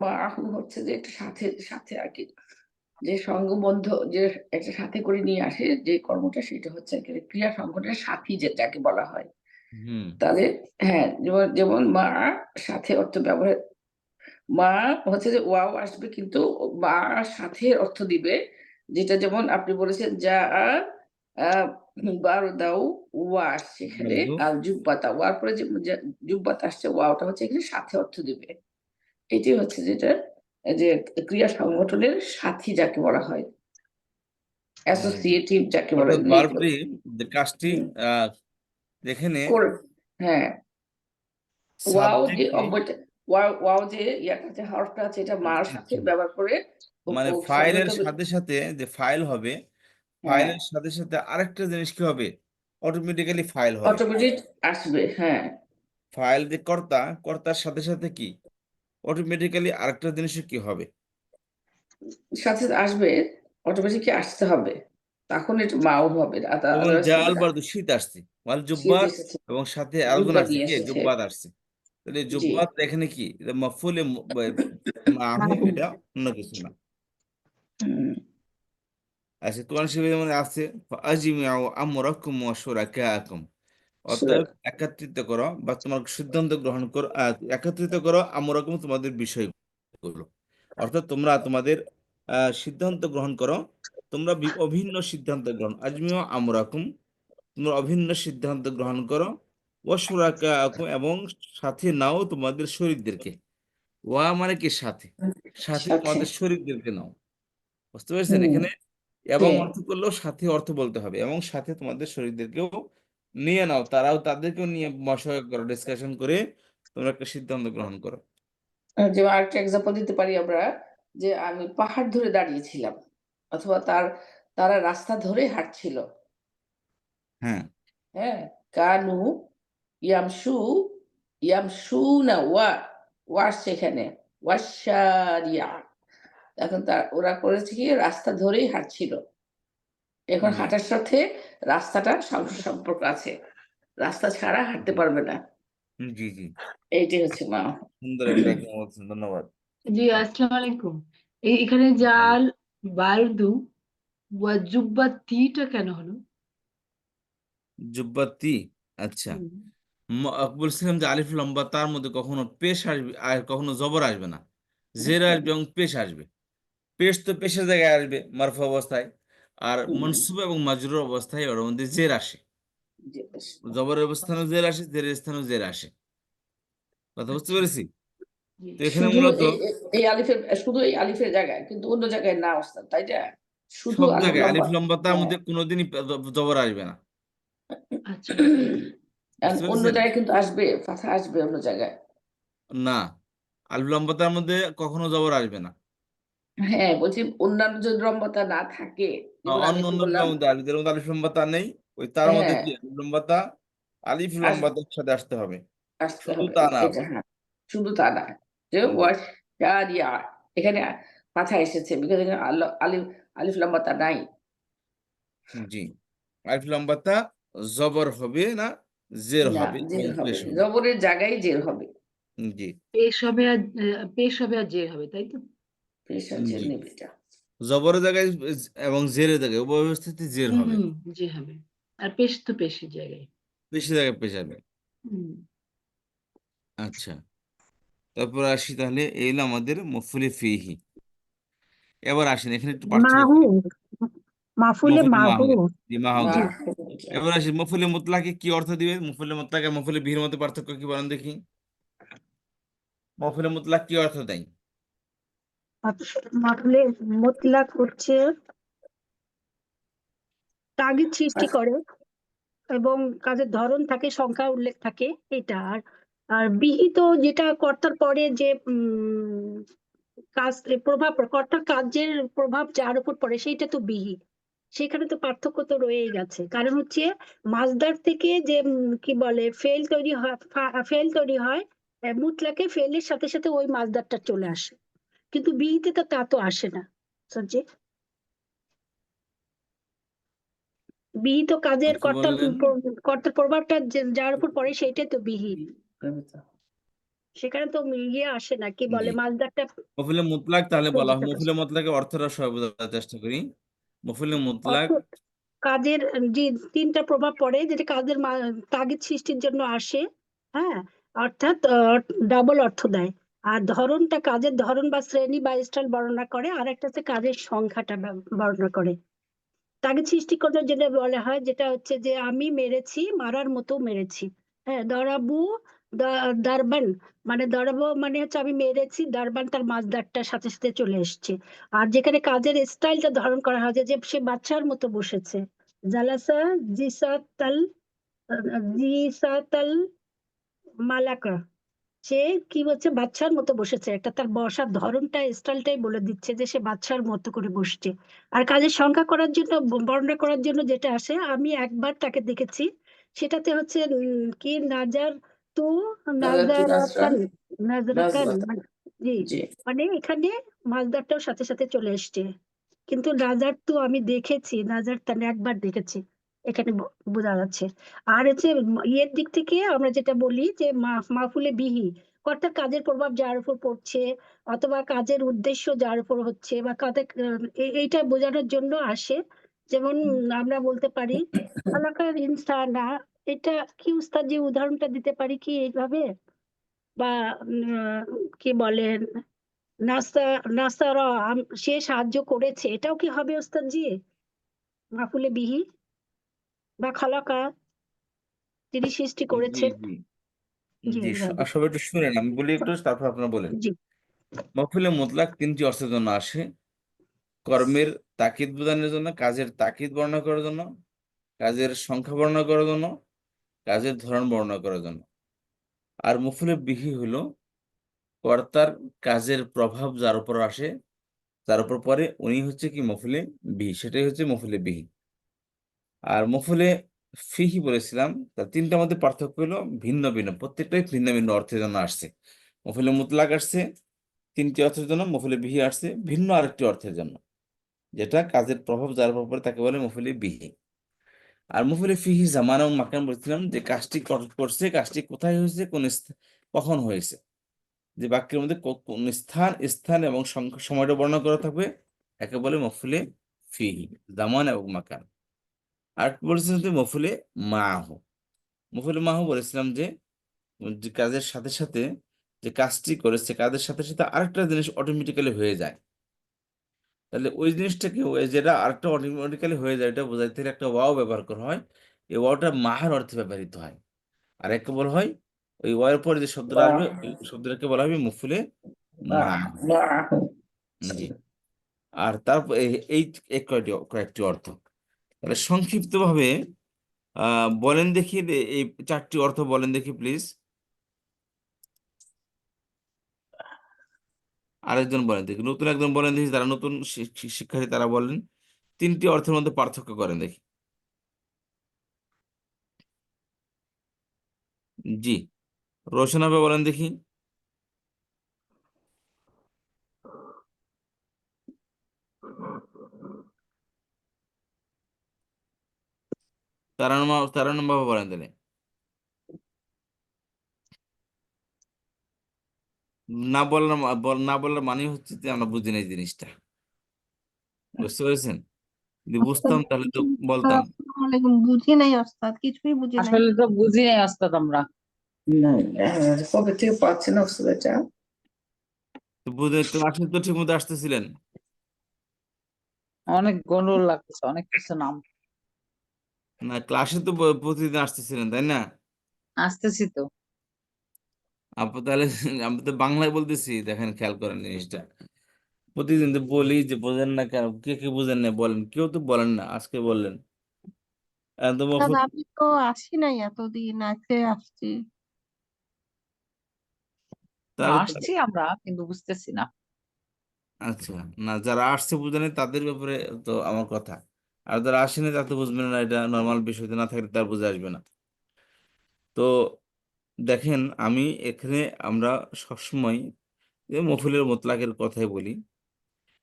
মা হচ্ছে যে একটা সাথে সাথে আর কি, যে সঙ্গবদ্ধ, যে একটা সাথে করে নিয়ে আসে যে কর্মটা, সেটা হচ্ছে একেবারে ক্রিয়া সংগঠনের সাথী, যাকে বলা হয়। হুম তাহলে হ্যাঁ, যেমন যেমন মা সাথে অর্থ ব্যবহার, মা হচ্ছে যে ওয়াও আসবে কিন্তু মা সাথে অর্থ দিবে, যেটা যেমন আপনি বলেছেন যা বারদাউ, ওয়া আসছে এখানে, বারদু আর জুব্বাতা ওয়ার পরে যে জুব্বাতা আসছে, ওয়াওটা হচ্ছে এখানে সাথে অর্থ দিবে। এটি হচ্ছে যেটা যে ক্রিয়া সংগঠনের সাথী যাকে বলা হয়, অ্যাসোসিয়েটিভ যাকে বলা অর্থাৎ হয়, ভার্বটি যে কাজটি হুম, এখানে করে হ্যাঁ, ওয়াও যে সাবজেক্টে অব্যয়টা, ওয়াও যে ইয়াটা আছে, হরফটা আছে, এটা মার সাথে ব্যবহার করে মানে ও ফাইলের শব্দটা সাথে সাথে যে ফাইল হবে, হ্যাঁ ফাইলের সাথে সাথে আরেকটা জিনিস কি হবে, অটোমেটিক্যালি ফাইল হবে। অটোমেটিক আসবে, হ্যাঁ ফাইল যে কর্তা, কর্তার সাথে সাথে কি অটোমেটিক্যালি আরেকটা জিনিসের কি হবে। সাথে আসবে, অটোমেটিক আসতে হবে, তখন এটা মাও হবে, যেমন আদারওয়াইজ হবে জাল না। বারদু শীত আসছে, ওয়াল শীত জুব্বাত, এসেছে, এবং সাথে আরেকজন জুব্বা আসছে, নিয়ে কে এসেছে, জুব্বাত আসছে। তাহলে এই জি জুব্বাত এখানে কি, এটা মাফুলে মাহু, এটা অন্য কিছু না। হুম, আচ্ছা, কোরআন শরীফে যেমন আছে ফাজমিউ আমরাকুম ওয়া শুরাকাকুম, অতএব একত্রিত করো বা তোমার সিদ্ধান্ত গ্রহণ করো, একত্রিত করো আমরাকুম তোমাদের বিষয়গুলো, অর্থাৎ তোমরা তোমাদের সিদ্ধান্ত গ্রহণ করো, তোমরা অভিন্ন সিদ্ধান্ত গ্রহণ, আজমিউ আমরাকুম, তোমরা অভিন্ন সিদ্ধান্ত গ্রহণ করো, ওয়া শুরাকাকুম, এবং সাথে নাও তোমাদের শরীরদেরকে। ওয়া মানে কি সাথে, সাথে সাথে তোমাদের শরীরদেরকে নাও। বুঝতে পেরেছেন, হুম, এখানে এবং হ্যাঁ অর্থ করলেও সাথে অর্থ বলতে হবে, এবং সাথে তোমাদের শরীরদেরকেও নিয়ে নাও, তারাও তাদেরকেও নিয়ে মশাই করো, ডিসকাশন করে তোমরা একটা সিদ্ধান্ত গ্রহণ করো। যেমন আরেকটা এক্সাম্পল দিতে পারি আমরা, যে আমি পাহাড় ধরে দাঁড়িয়েছিলাম, অথবা তারা রাস্তা ধরে হাঁটছিল, হ্যাঁ হ্যাঁ, কানু ইয়ামশু, ইয়ামশু না ওয়া সেখানে ওয়াশারিয়া, এখন ওরা করেছে কি রাস্তা ধরেই হাঁটছিল, এখন জি হাঁটার সাথে রাস্তাটা সম্পর্ক আছে, রাস্তা ছাড়া হাঁটতে জি পারবে না, জি জি এইটাই হচ্ছে মা। সুন্দর একটা এক্সাম্পল বলছেন, ধন্যবাদ। জি আসসালামু আলাইকুম। এখানে জাল বারদু ওয়া জুব্বাতিটা কেন হলো? জুব্বাতি, আচ্ছা, হুম, বলছিলাম যে আলিফ লম্বা, তার মধ্যে কখনো পেশ আসবে আর কখনো জবর আসবে না, জের আসবে এবং পেশ আসবে। পেশ তো পেশের জায়গায় আসবে মারফু অবস্থায়, আর মনসুব এবং মাজরুর অবস্থায় ওর মধ্যে জের আসে, জবরের অবস্থানেও জের আসে, জেরের স্থানেও জের আসে। কথা বুঝতে আচ্ছা পেরেছি? জি তো এখানে শুধু মূলত এই আলিফের, শুধু এই আলিফের জায়গায়, কিন্তু অন্য জায়গায় না ওস্তাদ, তাই না? শুধু সব আলিফ জায়গায় লম্বা, আলিফ লম্বা, তার হ্যাঁ মধ্যে কোনোদিনই জবর আসবে না। আচ্ছা আর বুঝতে অন্য পেরেছেন? জায়গায় কিন্তু আসবে, ফাথা আসবে অন্য জায়গায়, না, আলিফ লম্বা তার মধ্যে কখনো জবর আসবে না। হ্যাঁ বলছি অন্যান্য যদি লম্বতা না থাকে, যেমন আমি অন্য একটু অন্য বললাম, মধ্যে আলিফ, যেমন আলিফ লম্বা তা নেই, ওই তার মধ্যে হ্যাঁ কি আলিফ লম্বা তা, আলিফ আস লম্বা তার সাথে আসতে হবে, আসতে শুধু হবে, তা না এটা আবার। হ্যাঁ, শুধু তা না, যে জি ওয়াশারিয়া এখানে ফাথা এসেছে, বিকজ এখানে আলিফ আলিফ লম্বতা নাই, জি, আলিফ লম্বা তা জবর হবে না, জের না হবে এবং জের হবে, পেশ হবে। জবরের জায়গায় জের হবে, জি পেশ হবে আর জের হবে তাই তো? পেশা জের জি, নেবে এটা। জবরের জায়গায় এবং জেরের জায়গায় উভয় অবস্থাতে জের হুম হবে, হুম জে হবে, আর পেশ তো পেশের জায়গায়। বেশি জায়গায় পেশ হবে। হুম আচ্ছা, তারপর আসি তাহলে, এই হলো আমাদের মফুলে ফিহি। এবার আসেন এখানে একটু পার্থক্য মাহু, করি। মাফুলে মফুলে মাহু। মাহু, জি মাহু মা জি, জি। এবার আসি মফুলে মুতলাকে কি অর্থ দিবে, মফুলে মুতলাক আর মফুলে বিহির মধ্যে পার্থক্য কি বলেন দেখি। মফুলে মুতলাক কি অর্থ দেয়? মাফুলে মুতলাক হচ্ছে তাগিদ সৃষ্টি করে এবং কাজের ধরন থাকে, সংখ্যা উল্লেখ থাকে, এটা। আর আর বিহিত যেটা কর্তার পরে যে কাজ, প্রভাব, কর্তার কাজের প্রভাব যার উপর পড়ে সেইটা তো বিহি। সেখানে তো পার্থক্য তো রয়েই গেছে, কারণ হচ্ছে মাসদার থেকে যে কি বলে ফেল তৈরি হয়, ফেল তৈরি হয়, মুতলাকে ফেলের সাথে সাথে ওই মাসদারটা চলে আসে, কিন্তু বিহিতে তো তা তো আসে না। সঞ্জে, বিহিত কাজের কি বললেন? কর্তার প্রভাবটা যার উপর পড়ে সেইটাই তো বিহি, সেখানে তো ইয়ে আসে না, কি জি, বলে মাসদারটা মফুলে মুতলাক তাহলে বলা হয়, প্রযুক্ত আসে। মফুলে মুতলাকের অর্থটা সবাই বোঝার চেষ্টা করি। মফুলে অর্থ মুতলাক কাজের যে তিনটা প্রভাব পড়ে, যেটা কাজের তাগিদ সৃষ্টির জন্য আসে, হ্যাঁ, অর্থাৎ ডাবল অর্থ দেয়। আর ধরনটা কাজের ধরন বা শ্রেণী বা স্টাইল বর্ণনা করে, আর একটা হচ্ছে কাজের সংখ্যাটা বর্ণনা করে। তাগিদ সৃষ্টি করার যেটা বলা হয়, যেটা হচ্ছে যে আমি মেরেছি, মারার মতো মেরেছি। হ্যাঁ, দরাবু দারবান, মানে দরাবো মানে হচ্ছে আমি মেরেছি, দারবান তার মাছদারটার সাথে সাথে চলে এসছে। আর যেখানে কাজের স্টাইলটা ধারণ করা হয়, যে সে বাচ্চার মতো বসেছে, জালাসা জিসাতাল জিসাতাল মালাকা, সে কি হচ্ছে, বাচ্চার মতো বসেছে। একটা তার বসার ধরনটা, স্টাইলটাই বলে দিচ্ছে যে সে বাচ্চার মতো করে বসছে। আর কাজের সংখ্যা করার জন্য, বর্ণনা করার জন্য যেটা আসে, আমি একবার তাকে দেখেছি, সেটাতে হচ্ছে কি নাজার তু নাজারাতু নাজারাতান, নাজারাতান নাজরাতান। জি, জি। মানে এখানে মাছদারটাও সাথে সাথে চলে এসছে। কিন্তু নাজার তু আমি দেখেছি, নাজার তান একবার দেখেছি, এখানে বোঝা যাচ্ছে। আর হচ্ছে ইয়ের দিক থেকে আমরা যেটা বলি যে মাফুলে বিহি, অর্থাৎ কাজের প্রভাব যার উপর পড়ছে, অথবা কাজের উদ্দেশ্য যার উপর হচ্ছে, বা কাজের এইটা বোঝানোর জন্য আসে। যেমন আমরা বলতে পারি এলাকার ইনসানা, এটা কি উস্তাদ, যে উদাহরণটা দিতে পারি কি এইভাবে, বা কি বলেন, নাসা নাসারা, সে সাহায্য করেছে, এটাও কি হবে উস্তাদ জি, মাফুলে বিহি? বা খালাকা, তিনি সৃষ্টি জি করেছেন। জি জি জি এইভাবে। সবাই একটু শুনেন, আমি বলি একটু, তারপর আপনারা বলেন। জি মফুলে মুতলাক তিনটি অর্থের জন্য আসে: কর্মের তাকিদ বোঝানোর জন্য, কাজের তাকিদ বর্ণনা করার জন্য, কাজের সংখ্যা বর্ণনা করার জন্য, কাজের ধরন বর্ণনা করার জন্য। আর মফুলে বিহি হলো কর্তার কাজের প্রভাব যার উপর আসে, যার উপর পড়ে, উনি হচ্ছে কি মফুলে বিহি, সেটাই হচ্ছে মফুলে বিহি। আর মফুলে ফিহি বলেছিলাম, তার তিনটার মধ্যে পার্থক্য হলো ভিন্ন ভিন্ন, প্রত্যেকটাই ভিন্ন ভিন্ন অর্থের জন্য আসছে। মফুলে মুতলাক আসছে তিনটি অর্থের জন্য, মফুলে বিহি আসছে ভিন্ন আরেকটি অর্থের জন্য, যেটা কাজের প্রভাব যার উপর পড়ে তাকে বলে মফুলে বিহি। আর মফুলে ফিহি জামান এবং মাকান বলছিলাম, যে কাজটি করছে, কাজটি কোথায় হয়েছে, কখন হয়েছে, যে বাক্যের মধ্যে কোন স্থান, স্থান এবং সময়টা বর্ণনা করা থাকবে, একে বলে মফুলে ফিহি, জামান এবং মাকান। আর বলেছিলাম যে মফুলে মাহ, মফুলে মাহ বলেছিলাম যে যে কাজের সাথে সাথে, যে কাজটি করেছে কাজের সাথে সাথে আরেকটা জিনিস অটোমেটিক্যালি হয়ে যায়, তাহলে ওই জিনিসটাকে যেটা আরেকটা অটোমেটিক্যালি হয়ে যায়, এটা বোঝাইতে গেলে একটা ওয়াও ব্যবহার করা হয়। এই ওয়াওটা মাহার অর্থে ব্যবহৃত হয়। আর একে বলা হয়, ওই ওয়ার পরে যে শব্দটা মা আসবে, ওই শব্দটাকে বলা হবে মফুলে মা মাহ। মাহু। জি। আর তারপর এই কয়েকটি অর্থ, তাহলে সংক্ষিপ্তভাবে বলেন দেখি, এই চারটি অর্থ বলেন দেখি প্লিজ। আরেকজন বলেন দেখি, নতুন একজন বলেন দেখি, যারা নতুন শিক্ষার্থী তারা বলেন, তিনটি অর্থের মধ্যে পার্থক্য করেন দেখি। জি, রোশন হবে বলেন দেখি। তারানম বাবা বলেন তাহলে। না বলার মানে হচ্ছে যে আমরা বুঝি না এই জিনিসটা, বুঝতে পেরেছেন? যদি বুঝতাম তাহলে তো বলতাম। আসসালামু আলাইকুম, বুঝি নাই ওস্তাদ, কিছুই বুঝি নাই। আসলে তো বুঝি নাই ওস্তাদ আমরা। না, কবে থেকে পাচ্ছি না ওস্তাদ এটা। তো বুঝে ক্লাসে তো ঠিক মতো আসতেছিলেন? অনেক গন্ডগোল লাগতেছে, অনেক কিছু নাম। না, ক্লাসে তো প্রতিদিন আসতেছিলেন তাই না? আসতেছি তো। আপু তাহলে আমি তো বাংলায় বলতেছি, দেখেন খেয়াল করেন জিনিসটা। প্রতিদিন তো বলি যে বোঝেন না কেন, কে কে বোঝেন না বলেন, কেউ তো বলেন না, আজকে বললেন। একদম ওস্তাদ আমি তো আসি নাই এতদিন, আজকে আসছি। তাহলে তো, আসছি আমরা, কিন্তু বুঝতেছি না। আচ্ছা, না যারা আসছে বুঝে নেই তাদের ব্যাপারে তো আমার কথা, আর যারা আসেনি তারা তো বুঝবে না, এটা নর্মাল বিষয়, না থাকলে তার বুঝে আসবে না। তো দেখেন, আমি এখানে আমরা সবসময় মফুলের মোতলাকের কথাই বলি।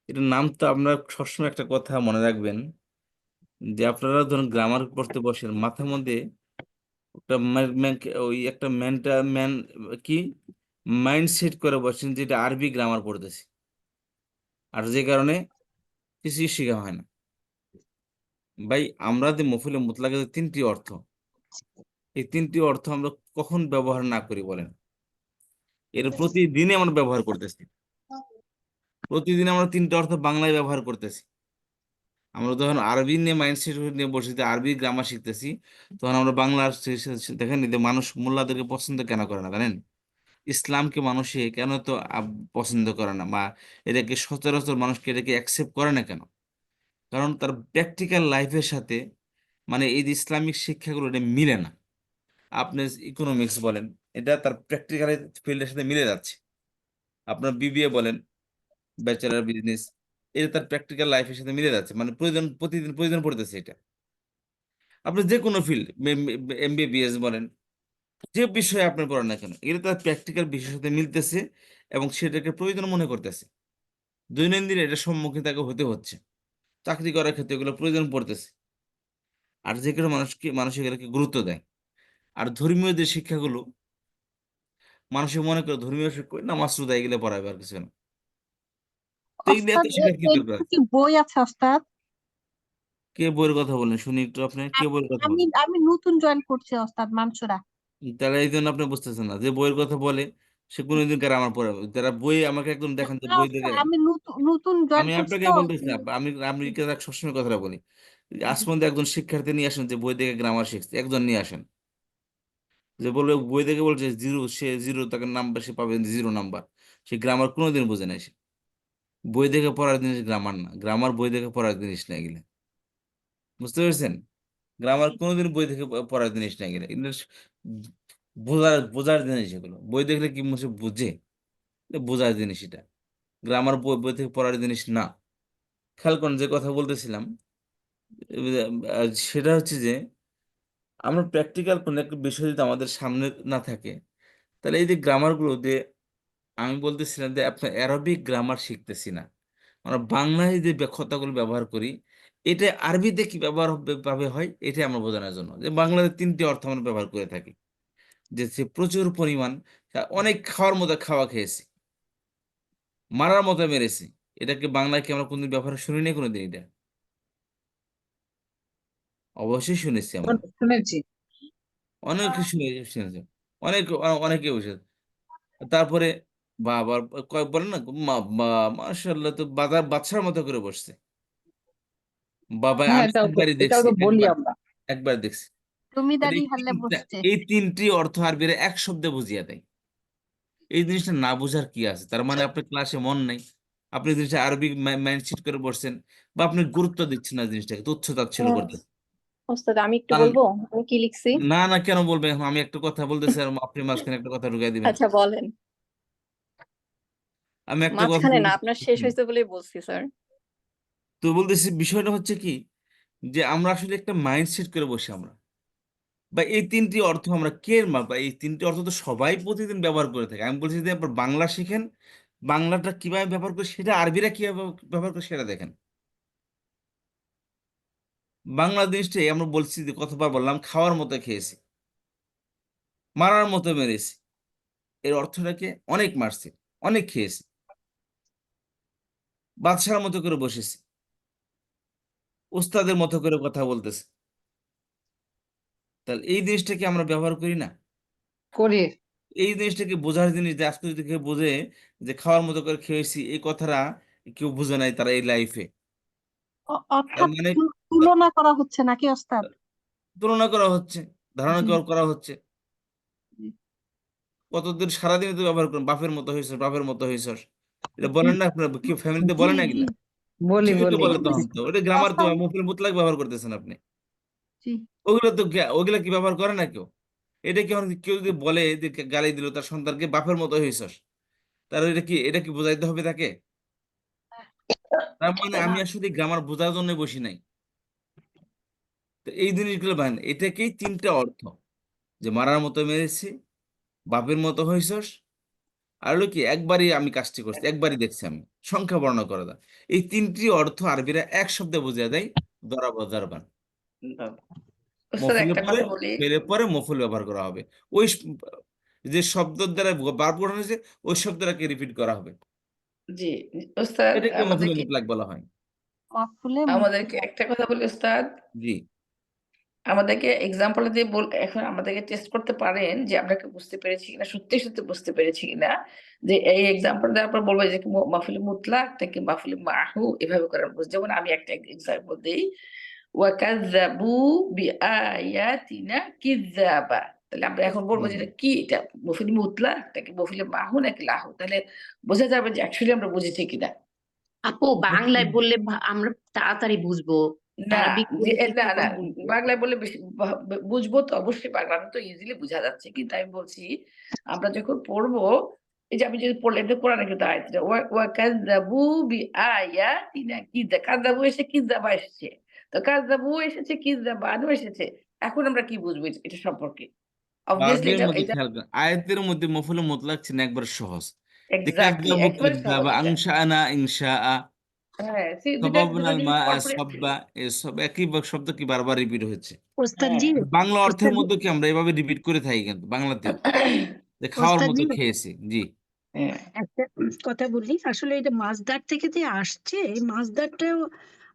এটার নাম তো আপনারা সবসময় একটা কথা মনে রাখবেন, যে আপনারা ধরুন গ্রামার পড়তে বসেন, মাথার মধ্যে একটা ওই একটা ম্যান কি মাইন্ড সেট করে বসেন, যেটা আরবি গ্রামার পড়তেছি, আর যে কারণে কিছুই শেখা হয় না। ভাই আমরা যে মফুলে মুতলাকের তিনটি অর্থ, এই তিনটি অর্থ আমরা কখন ব্যবহার না করি বলেন? এর প্রতিদিনই আমরা ব্যবহার করতেছি। প্রতিদিন আমরা তিনটা অর্থ বাংলায় ব্যবহার করতেছি। আমরা যখন আরবি নিয়ে মাইন্ডসেট নিয়ে বসেছি, আরবি গ্রামার শিখতেছি, তখন আমরা বাংলার দেখেন যে মানুষ মোল্লাদেরকে পছন্দ কেন করে না জানেন? ইসলামকে মানুষে কেন তো পছন্দ করে না, বা এটাকে সচরাচর মানুষকে এটাকে অ্যাকসেপ্ট করে না কেন? কারণ তার প্র্যাকটিক্যাল লাইফের সাথে মানে এই যে ইসলামিক শিক্ষাগুলো এটা মিলে না। আপনি ইকোনমিক্স বলেন, এটা তার প্র্যাকটিক্যাল ফিল্ডের সাথে মিলে যাচ্ছে। আপনার বিবিএ বলেন, ব্যাচেলার বিজনেস, এটা তার প্র্যাকটিক্যাল লাইফের সাথে মিলে যাচ্ছে, মানে প্রতিদিন প্রয়োজন পড়তেছে এটা। আপনি যে কোনো ফিল্ড, এমবিবিএস বলেন, যে বিষয়ে আপনি পড়েন না কেন, এটা তার প্র্যাকটিক্যাল বিষয়ের সাথে মিলতেছে এবং সেটাকে প্রয়োজন মনে করতেছে। দৈনন্দিন এটা সম্মুখীন তাকে হতে হচ্ছে, চাকরি করার ক্ষেত্রে এগুলো প্রয়োজন পড়তেছে। আর যে কোনো মানুষ এগুলোকে গুরুত্ব দেয়। আর ধর্মীয় যে শিক্ষাগুলো, মানুষ মনে করে ধর্মীয় শিক্ষা নামাজ রোজা এগুলো পড়াবে, আর কিছু না। তো এগুলো এত ওস্তাদ শেখার কি এর দরকার? কি বই আছে ওস্তাদ? কে বইয়ের কথা বলেন শুনি একটু, আপনি কে বইয়ের কথা আমি বলেন? আমি নতুন জয়েন করছি ওস্তাদ মানসুরা। তাহলে এই জন্য আপনি বুঝতেছেন না, যে বইয়ের কথা বলে সে কোনোদিন গ্রামার পড়াবে? যারা বই আমাকে একদম না দেখান যে না বই ওস্তাদ, দেখে। আমি নতুন জয়েন আমি করছি আপনাকে তো। বলতেছি না, আমি আমেরিকা সবসময় কথাটা বলি, আজ পর্যন্ত একজন শিক্ষার্থী নিয়ে আসেন যে বই দেখে গ্রামার শিখছে, একজন নিয়ে আসেন যে বলবে বই দেখে বলছে জিরো, সে জিরো, তাকে নাম্বার সে পাবে 0 নাম্বার। সে গ্রামার কোনোদিন বোঝে নাই সে। বই দেখে পড়ার জিনিস গ্রামার না, গ্রামার বই দেখে পড়ার জিনিস না এগুলো। বুঝতে পেরেছেন? গ্রামার কোনোদিন বই দেখে পড়ার জিনিস না এগুলো। এগুলো বোঝার বোঝার জিনিস এগুলো। বই দেখলে কি মুছে বুঝে? এটা বোঝার জিনিস এটা। গ্রামার বই বই থেকে পড়ার জিনিস না। খেয়াল করেন যে কথা বলতেছিলাম, সেটা হচ্ছে যে আমরা প্র্যাকটিক্যাল কোনো একটা বিষয় যদি আমাদের সামনে না থাকে, তাহলে এই যে গ্রামারগুলো যে আমি বলতেছিলাম যে আপনার অ্যারবিক গ্রামার শিখতেছি না, আমরা বাংলায় যে কথাগুলো ব্যবহার করি, এটা আরবিতে কি ব্যবহার ভাবে হয় এটা আমরা বোঝানোর জন্য, যে বাংলাতে তিনটি অর্থ আমরা ব্যবহার করে থাকি। যে সে প্রচুর পরিমাণ অনেক খাওয়ার মতো খাওয়া খেয়েছি, মারার মতো মেরেছি, এটাকে বাংলায় কি আমরা কোনদিন ব্যবহার শুনিনি কোনোদিন? এটা অবশ্যই শুনেছি আমরা, শুনেছি। অনেকে শুনেছি, অনেকে বসে। তারপরে বাবা বলেন না, মাশাআল্লাহ, তো বাচ্চার মতো করে বসছে। বাবা হ্যাঁ, আমি একবারই এটাও দেখছি, তো বলি একবার আমরা। একবার দেখছি। তাহলে জমিদারি হালে বসছে। এই তিনটি অর্থ আরবিরা এক শব্দে বুঝিয়ে দেয়। এই জিনিসটা না বুঝার কি আছে? তার মানে আপনার ক্লাসে মন নাই, আপনি জিনিসটা আরবি মাইন্ডসেট করে বসছেন, বা আপনি গুরুত্ব দিচ্ছেন না জিনিসটাকে, তুচ্ছ তাচ্ছিল্য করতেছেন। ওস্তাদ আমি একটু কারণ বলবো আমি কি লিখছি? না না, কেন বলবেন? এখন আমি একটা কথা বলতেছি আর আপনি মাঝখানে একটা কথা ঢুকাই দিবেন। আচ্ছা বলেন। আমি একটা কথা মাঝখানে না, বলতেছি, আপনার শেষ হয়েছে বলেই বলছি স্যার। তো বলতেছি বিষয়টা হচ্ছে কি, যে আমরা আসলে একটা মাইন্ডসেট করে বসে আমরা, বা এই তিনটি অর্থ আমরা বা এই তিনটি অর্থ তো সবাই প্রতিদিন ব্যবহার করে থাকে। আমি বলছি যে আপনার বাংলা শিখেন, বাংলাটা কিভাবে ব্যবহার করে সেটা আরবিরা কিভাবে ব্যবহার করে সেটা দেখেন। বাংলা জিনিসটাই আমরা বলছি, যে কতবার বললাম, খাওয়ার মতো খেয়েছি, মারার মতো মেরেছি, এর অর্থটাকে অনেক মারছি, অনেক খেয়েছি, বাদশার মতো করে বসেছি, উস্তাদের মতো করে কথা বলতেছি। তাহলে এই জিনিসটাকে আমরা ব্যবহার করি না? করি। এই জিনিসটাকে বোঝার জিনিস, যে আজকে যদি কেউ বোঝে যে খাওয়ার মতো করে খেয়েছি, এই কথাটা কেউ বুঝে নাই তারা এই লাইফে, তার অর্থাৎ মানে তুলনা করা হচ্ছে নাকি ওস্তাদ? তুলনা করা হচ্ছে, ধারণা জি করা হচ্ছে। জি কতদিন সারাদিন তো ব্যবহার করেন, বাপের মতো হয়েছ, বাপের মতো হয়েছ, এটা বলেন না আপনার কেউ ফ্যামিলিতে জি বলেন না জি এগুলা? বলি ঠিকই তো বলি বলে, তখন তো এটা গ্রামার তো ওস্তাদ, মুফিল মুতলাক ব্যবহার করতেছেন আপনি। জি ওগুলো তো ওগুলা কি ব্যবহার করে না কেউ? এটা কি কেউ যদি বলে যে গালি দিল তার সন্তানকে বাপের মতো হয়েছস, তার এটা কি বোঝাইতে হবে তাকে? তার মানে আমি আসলে গ্রামার বোঝার জন্য বসি নাই। তো এই জিনিসগুলো ভাই, এটাকেই তিনটা অর্থ, যে মারার মতো মেরেছি, বাপের মতো হয়েছস, আর হলো কি একবারই আমি কাজটি করছি, একবারই দেখছি আমি, সংখ্যা বর্ণনা করা যায়। এই তিনটি অর্থ আরবিরা এক শব্দে বুঝিয়ে দেয়, দরাবা দরবান। ওস্তাদ মফুলে একটা পরে, কথা বলি। ফেলে পরে মফুল ব্যবহার করা হবে। ওই যে শব্দের দ্বারা বার পড়ানো হয়েছে, ওই শব্দটাকে রিপিট করা হবে। জি ওস্তাদ এটাকে মফুলে আমাদেরকে মুতলাক বলা হয়। মাফুলে আমাদেরকে মুতলাক। একটা কথা বলি ওস্তাদ, জি আমাদেরকে এক্সাম্পল দিয়ে এখন আমাদেরকে টেস্ট করতে পারেন যে আমরা কি বুঝতে পেরেছি কিনা, সত্যি সত্যি বুঝতে পেরেছি কিনা। যে এই এক্সাম্পল দেওয়ার পর বলবো যে মাহফিলে মুতলাক নাকি মাহফিলে মাহু, এভাবে করে আমরা বুঝি। যেমন আমি একটা এক্সাম্পল দিই, ওয়াকাযাবু বিআয়াতিনা কিযাবা। তাহলে আমরা এখন বলবো যে এটা কি, এটা মাহফিলে মুতলাক নাকি মাহফিলে মাহু নাকি লাহু, তাহলে বোঝা যাবে যে অ্যাকচুয়ালি আমরা বুঝেছি কিনা। আপু বাংলায় বললে আমরা তাড়াতাড়ি বুঝবো, না, আরবিক যে বললে না, একটু না, কম বুঝবো। বাংলায় বললে বেশি বুঝবো তো অবশ্যই, বাংলা তো ইজিলি বোঝা যাচ্ছে। কিন্তু আমি বলছি আমরা যখন পড়বো, এই যে আমি যদি পড়লে এটা কোরআনে কিন্তু আয়াত, ওয়াকাযাবু বিআয়াতিনা কাযাবু এসে কিযাবা এসেছে। তো কাযাবু এসেছে, কিযাবানু এসেছে। এখন আমরা কি বুঝবো এটা সম্পর্কে? অবভিয়াসলি আরবির মধ্যে এটা খেয়াল করেন, আয়াতের মধ্যে মফুলে মুতলাক চিহ্ন একবার সহজ। এক্সাক্টলি কাযযাবু একেবারে সহজ কিযাবা, এটা। আনশাআনা ইনশাআ, হ্যাঁ, সেই দুটো সাবাবনাল জিনিস মা পরপরই আসছে। সাব্বা, এসব একই শব্দ কি বারবার রিপিট হচ্ছে। ওস্তাদজি, বাংলা অর্থের ওস্তাদজি, মধ্যে কি আমরা এভাবে রিপিট করে থাকি কিন্তু বাংলাতেও, যে খাওয়ার মতো ওস্তাদজি খেয়েছি। জি হ্যাঁ, একটা কথা বলি, আসলে এটা মাছদার থেকে যে আসছে, এই মাছদারটাও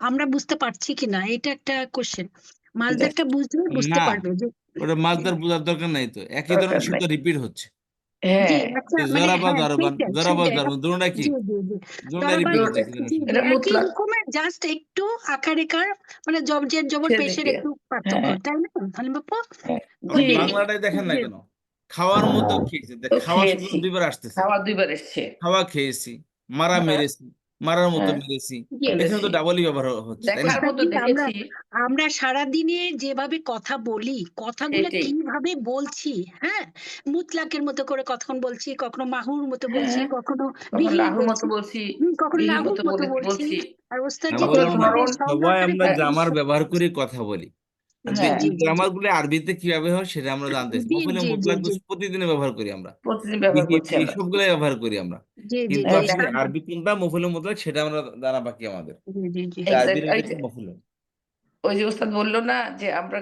আমরা বুঝতে পারছি কিনা, এটা একটা কোশ্চেন। মাছদারটা বুঝলে বুঝতে না, পারবে যে ওটা মাছদার বোঝার দরকার নাই তো, একই দরকার ধরনের শব্দ নাই। রিপিট হচ্ছে। জি, হ্যাঁ, আচ্ছা, যে মানে জরাবা হ্যাঁ, জরাবান, সেইটাই জরাবা সেইটাই জরাবান, দুটোটা কি, জি জি জি, দুটোটা জড়বা রিপিট হচ্ছে একই ধরনের জি শব্দ। জি, এটা একই মুতলাক রকমের, জাস্ট একটু আকার একার, মানে জবর জবর পেশের সেদিকে। একটু পার্থক্য, হ্যাঁ, তাই না হালিম বাপু? হ্যাঁ। আপনি জি, বাংলাটাই দেখেন না জি কেন, খাওয়ার মতো খেয়েছি, তো খাওয়া শব্দ খেয়েছি। দুইবার আসতেছে। খাওয়া ২ বার এসছে। খাওয়া খেয়েছি, মারা হ্যাঁ, মেরেছি, মারার মতো হ্যাঁ, মেরেছি, জি, এখানে তো মেরেছি। ডাবলই ব্যবহার হচ্ছে, তাই না? দেখার মতো ওস্তাদজি, আমরা দেখেছি, আমরা সারাদিনে যেভাবে কথা বলি, কথাগুলো সেটাই। কিভাবে বলছি, হ্যাঁ, মুতলাকের মতো করে কখন বলছি, কখনো মাহুর মতো বলছি, হ্যাঁ, কখনো কখন বিহির লাহুর মতো বলছি, বলছি, কখনো বিহির লাহুর মতো মতো বলছি। বলছি। আর ওস্তাদজি আমি কখনো বললাম না, কিভাবে ধরন, শব্দ সবাই আকারে আমরা হ্যাঁ, বলছি। গ্রামার ব্যবহার করে কথা বলি, কিন্তু জি হ্যাঁ, জি এই জি জি গ্রামার গুলো আরবিতে কিভাবে হয় সেটা আমরা জানতেছি। জি মফুলে জি জি মুতলাক জি প্রতিদিনে ব্যবহার করি আমরা, প্রতিদিন ব্যবহার বিহি করছি টিহি আমরা। সবগুলাই ব্যবহার করি আমরা, জি জি কিন্তু জি আসলে এক্সাক্ট, আরবি কোনটা মফুলে মুতলাক সেটা আমরা জানা বাকি আমাদের। জি জি জি যে আরবির এক্সাক্ট। মধ্যে মফুলে। ওই যে ওস্তাদ বলল না যে আমরা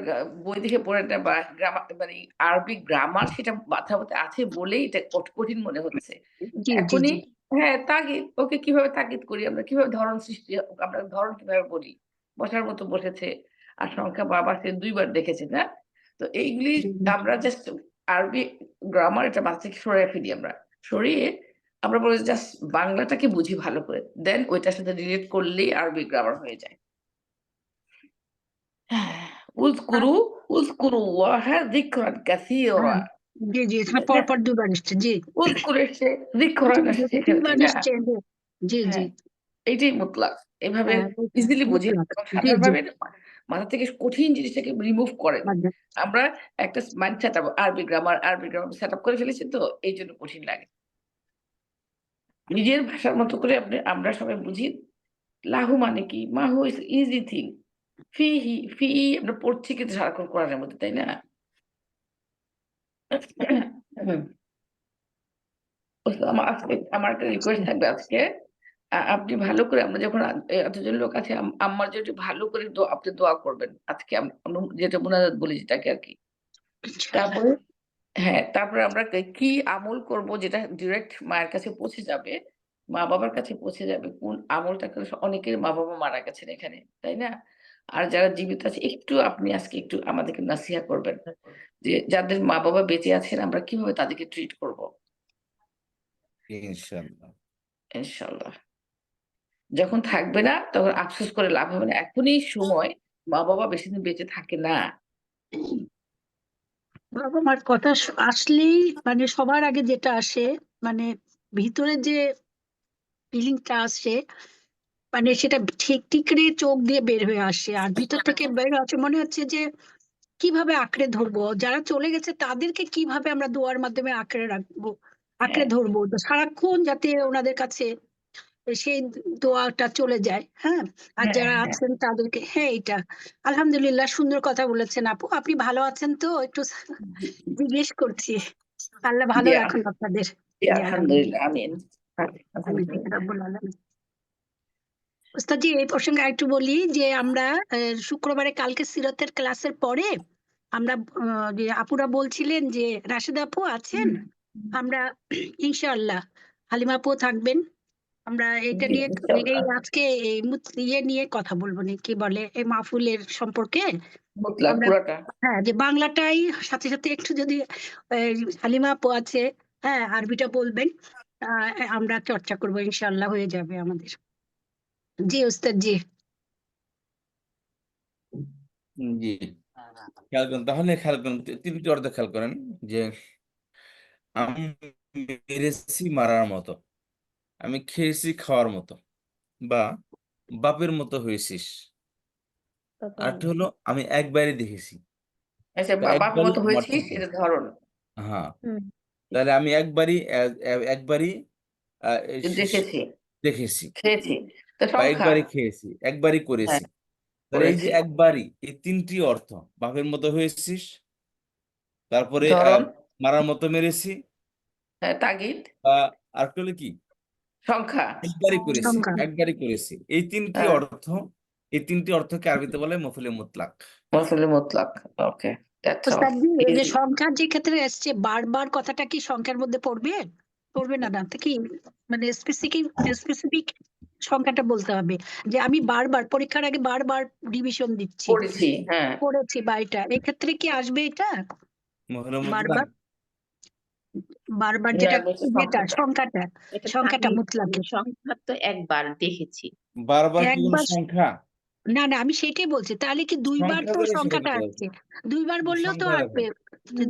বই দেখে পড়ে একটা গ্রামার, মানে আরবি গ্রামার সেটা মাথার মধ্যে আছে বলেই এটা কঠিন মনে হচ্ছে। জি জি এখনই জি হ্যাঁ, তাগিদ, ওকে কিভাবে তাগিদ করি আমরা, কিভাবে ধরন সৃষ্টি, আমরা ধরন কিভাবে বলি, বসার মতো বসেছে, আর সংখ্যা বাবাকে ২ বার দেখেছে না? তো এইগুলি জি জি। আমরা জাস্ট আরবি গ্রামার এটা মাথা থেকে সরায় ফেলি আমরা। সরিয়ে আমরা বলি জাস্ট বাংলাটাকে বুঝি ভালো করে। দেন ওইটার সাথে রিলেট করলেই আরবি গ্রামার হয়ে যায়। উযকুরু, উযকুরুল্লাহা যিকরান কাসীরা। হ্যাঁ, জি জি, এখানে তাই পর না? পর দুবার এসছে। জি উযকুর এসছে, জি যিকরান জি, আসছে এখানে, দুইবার তাই না? এসছে। জি জি জি, হ্যাঁ, এইটাই মুতলাক। এভাবে হ্যাঁ, ইজিলি বুঝি মুতলাক। এবং জি জি, সাধারণভাবে মাথা থেকে কঠিন জিনিসটাকে রিমুভ করেন। বাদ দাও। আমরা একটা মাইন্ড সেটআপ আরবি গ্রামার সেটআপ করে ফেলেছি, তো এইজন্য কঠিন লাগে। নিজের ভাষার মতো করে আমরা সবাই বুঝি। লাহু মানে কি? মাহু ইজ ইজি থিং। ফিহি, ফি আমরা পড়ছি কিন্তু সারাক্ষণ কোরআনের মধ্যে, তাই না? আমার একটা রিকোয়েস্ট থাকবে আজকে। আপনি ভালো করে, আমরা যখন এতজন লোক আছে, আম্মার জন্য একটু ভালো করে আপনি দোয়া করবেন। আজকে যেটা মুনাজাত বলি যেটাকে আরকি। ইনশাআল্লাহ। তারপরে হ্যাঁ, তারপরে আমরা কি আমল করব যেটা ডিরেক্ট মায়ের কাছে পৌঁছে যাবে, মা-বাবার কাছে পৌঁছে যাবে। কোন আমলটা করলে অনেকের মা-বাবা মারা গেছেন এখানে, তাই না? আর যারা জীবিত আছে, একটু আপনি আজকে একটু আমাদেরকে নাসিহা করবেন। যে যাদের মা-বাবা বেঁচে আছেন আমরা কিভাবে তাদেরকে ট্রিট করব? ইনশাআল্লাহ। ইনশাআল্লাহ। যখন থাকবে না তখন আফসোস করে লাভ হবে না। এখনই সময়, মা-বাবা বেশিদিন বেঁচে থাকে না। বাবা মার কথা আসলেই মানে সবার আগে যেটা আসে, মানে ভিতরে যে ফিলিংটা আসে, মানে সেটা ঠিক ঠিকরে চোখ দিয়ে বের হয়ে আসে, আর ভিতর থেকে বের হয়ে আসে মনে হচ্ছে যে কিভাবে আঁকড়ে ধরবো, যারা চলে গেছে তাদেরকে কিভাবে আমরা দোয়ার মাধ্যমে আঁকড়ে রাখবো, আঁকড়ে হ্যাঁ, ধরবো, তো সারাক্ষণ যাতে ওনাদের কাছে সেই দোয়াটা চলে যায়। হ্যাঁ, আর হ্যাঁ, যারা হ্যাঁ। আছেন তাদেরকে, হ্যাঁ, এটা আলহামদুলিল্লাহ, সুন্দর কথা বলেছেন আপু। আপনি ভালো আছেন তো? একটু জি, জিজ্ঞেস করছি। আল্লাহ ভালো জি, রাখুন আপনাদের। জি, জি আলহামদুলিল্লাহ। আমিন। আমিন, আলহামদুলিল্লাহ। রাব্বুল আলামিন। ওস্তাদজি, এই প্রসঙ্গে আরেকটু বলি যে আমরা শুক্রবারে কালকে সিরাতের ক্লাসের পরে আমরা যে আপুরা বলছিলেন যে রাশেদা আপু আছেন, আমরা ইনশাআল্লাহ, হালিমা আপু থাকবেন, আমরা এটা জি নিয়ে ইনশাআল্লাহ। এই আজকে এই ইয়ে নিয়ে কথা বলবো না, কি বলে এই মাহফুলের সম্পর্কে মুতলাক আমরা, পুরাটা। হ্যাঁ, যে বাংলাটাই সাথে সাথে একটু যদি হালিমা আপু আছে, হ্যাঁ, আরবিটা বলবেন, আমরা চর্চা করবো, ইনশাআল্লাহ হয়ে যাবে আমাদের। জি ওস্তাদ জি। জি খেয়াল করেন, তাহলে খেয়াল করেন, তিনটি অর্থ খেয়াল করেন যে আমি মেরেছি মারার মতো, আমি খেয়েছি খাওয়ার মতো, বা বাপের মতো হয়েছিস। আরেকটি হলো আমি একবারই দেখেছি। আচ্ছা, তো বাপের একবারই মতো অর্থ হয়েছিস কি? এটা ধরন হ্যাঁ, তাহলে আমি একবারই একবারই দেখেছি, দেখেছি, খেয়েছি, তো বা সংখ্যা। একবারই খেয়েছি, একবারই হ্যাঁ, করেছি। তাহলে এই যে করেছি। একবারই, এই তিনটি অর্থ, বাপের মতো হয়েছিস, তারপরে ধরন, মারার মতো মেরেছি, হ্যাঁ, তাগিদ, বা আরেকটা হলো কি, সংখ্যা। একবারই করেছি, সংখ্যা। একবারই করেছি। এই তিনটি হ্যাঁ, অর্থ, এই তিনটি অর্থকে আরবিতে বলে মফুলে মুতলাক। মফুলে মুতলাক। ওকে, দ্যাটস অল। ওস্তাদ জি, এই যে সংখ্যার যে ক্ষেত্রে এসছে বারবার, কথাটা কি সংখ্যার মধ্যে পড়বে? পড়বে না, না তো কি, মানে স্পেসিফিক সংখ্যাটা বলতে হবে, যে আমি বারবার পরীক্ষার আগে বারবার রিভিশন দিচ্ছি, পড়েছি, হ্যাঁ। পড়েছি বা এটা, এই ক্ষেত্রে কি আসবে এটা মফুলে মুতলাক বারবার? বারবার না, যেটা, বলছি যেটা সংখ্যাটা। এটা সংখ্যাটা তাগিদ, মুতলাকে সংখ্যা তো একবার দেখেছি। বারবার কি কোনো একবার, সংখ্যা? না না আমি সেটাই বলছি, তাহলে কি দুইবার সংখ্যা তো দ্বারা সেটা সংখ্যাটা দিতে হবে, আসছে, দুইবার কিন্তু বললেও তো সংখ্যা রাখো। আসবে।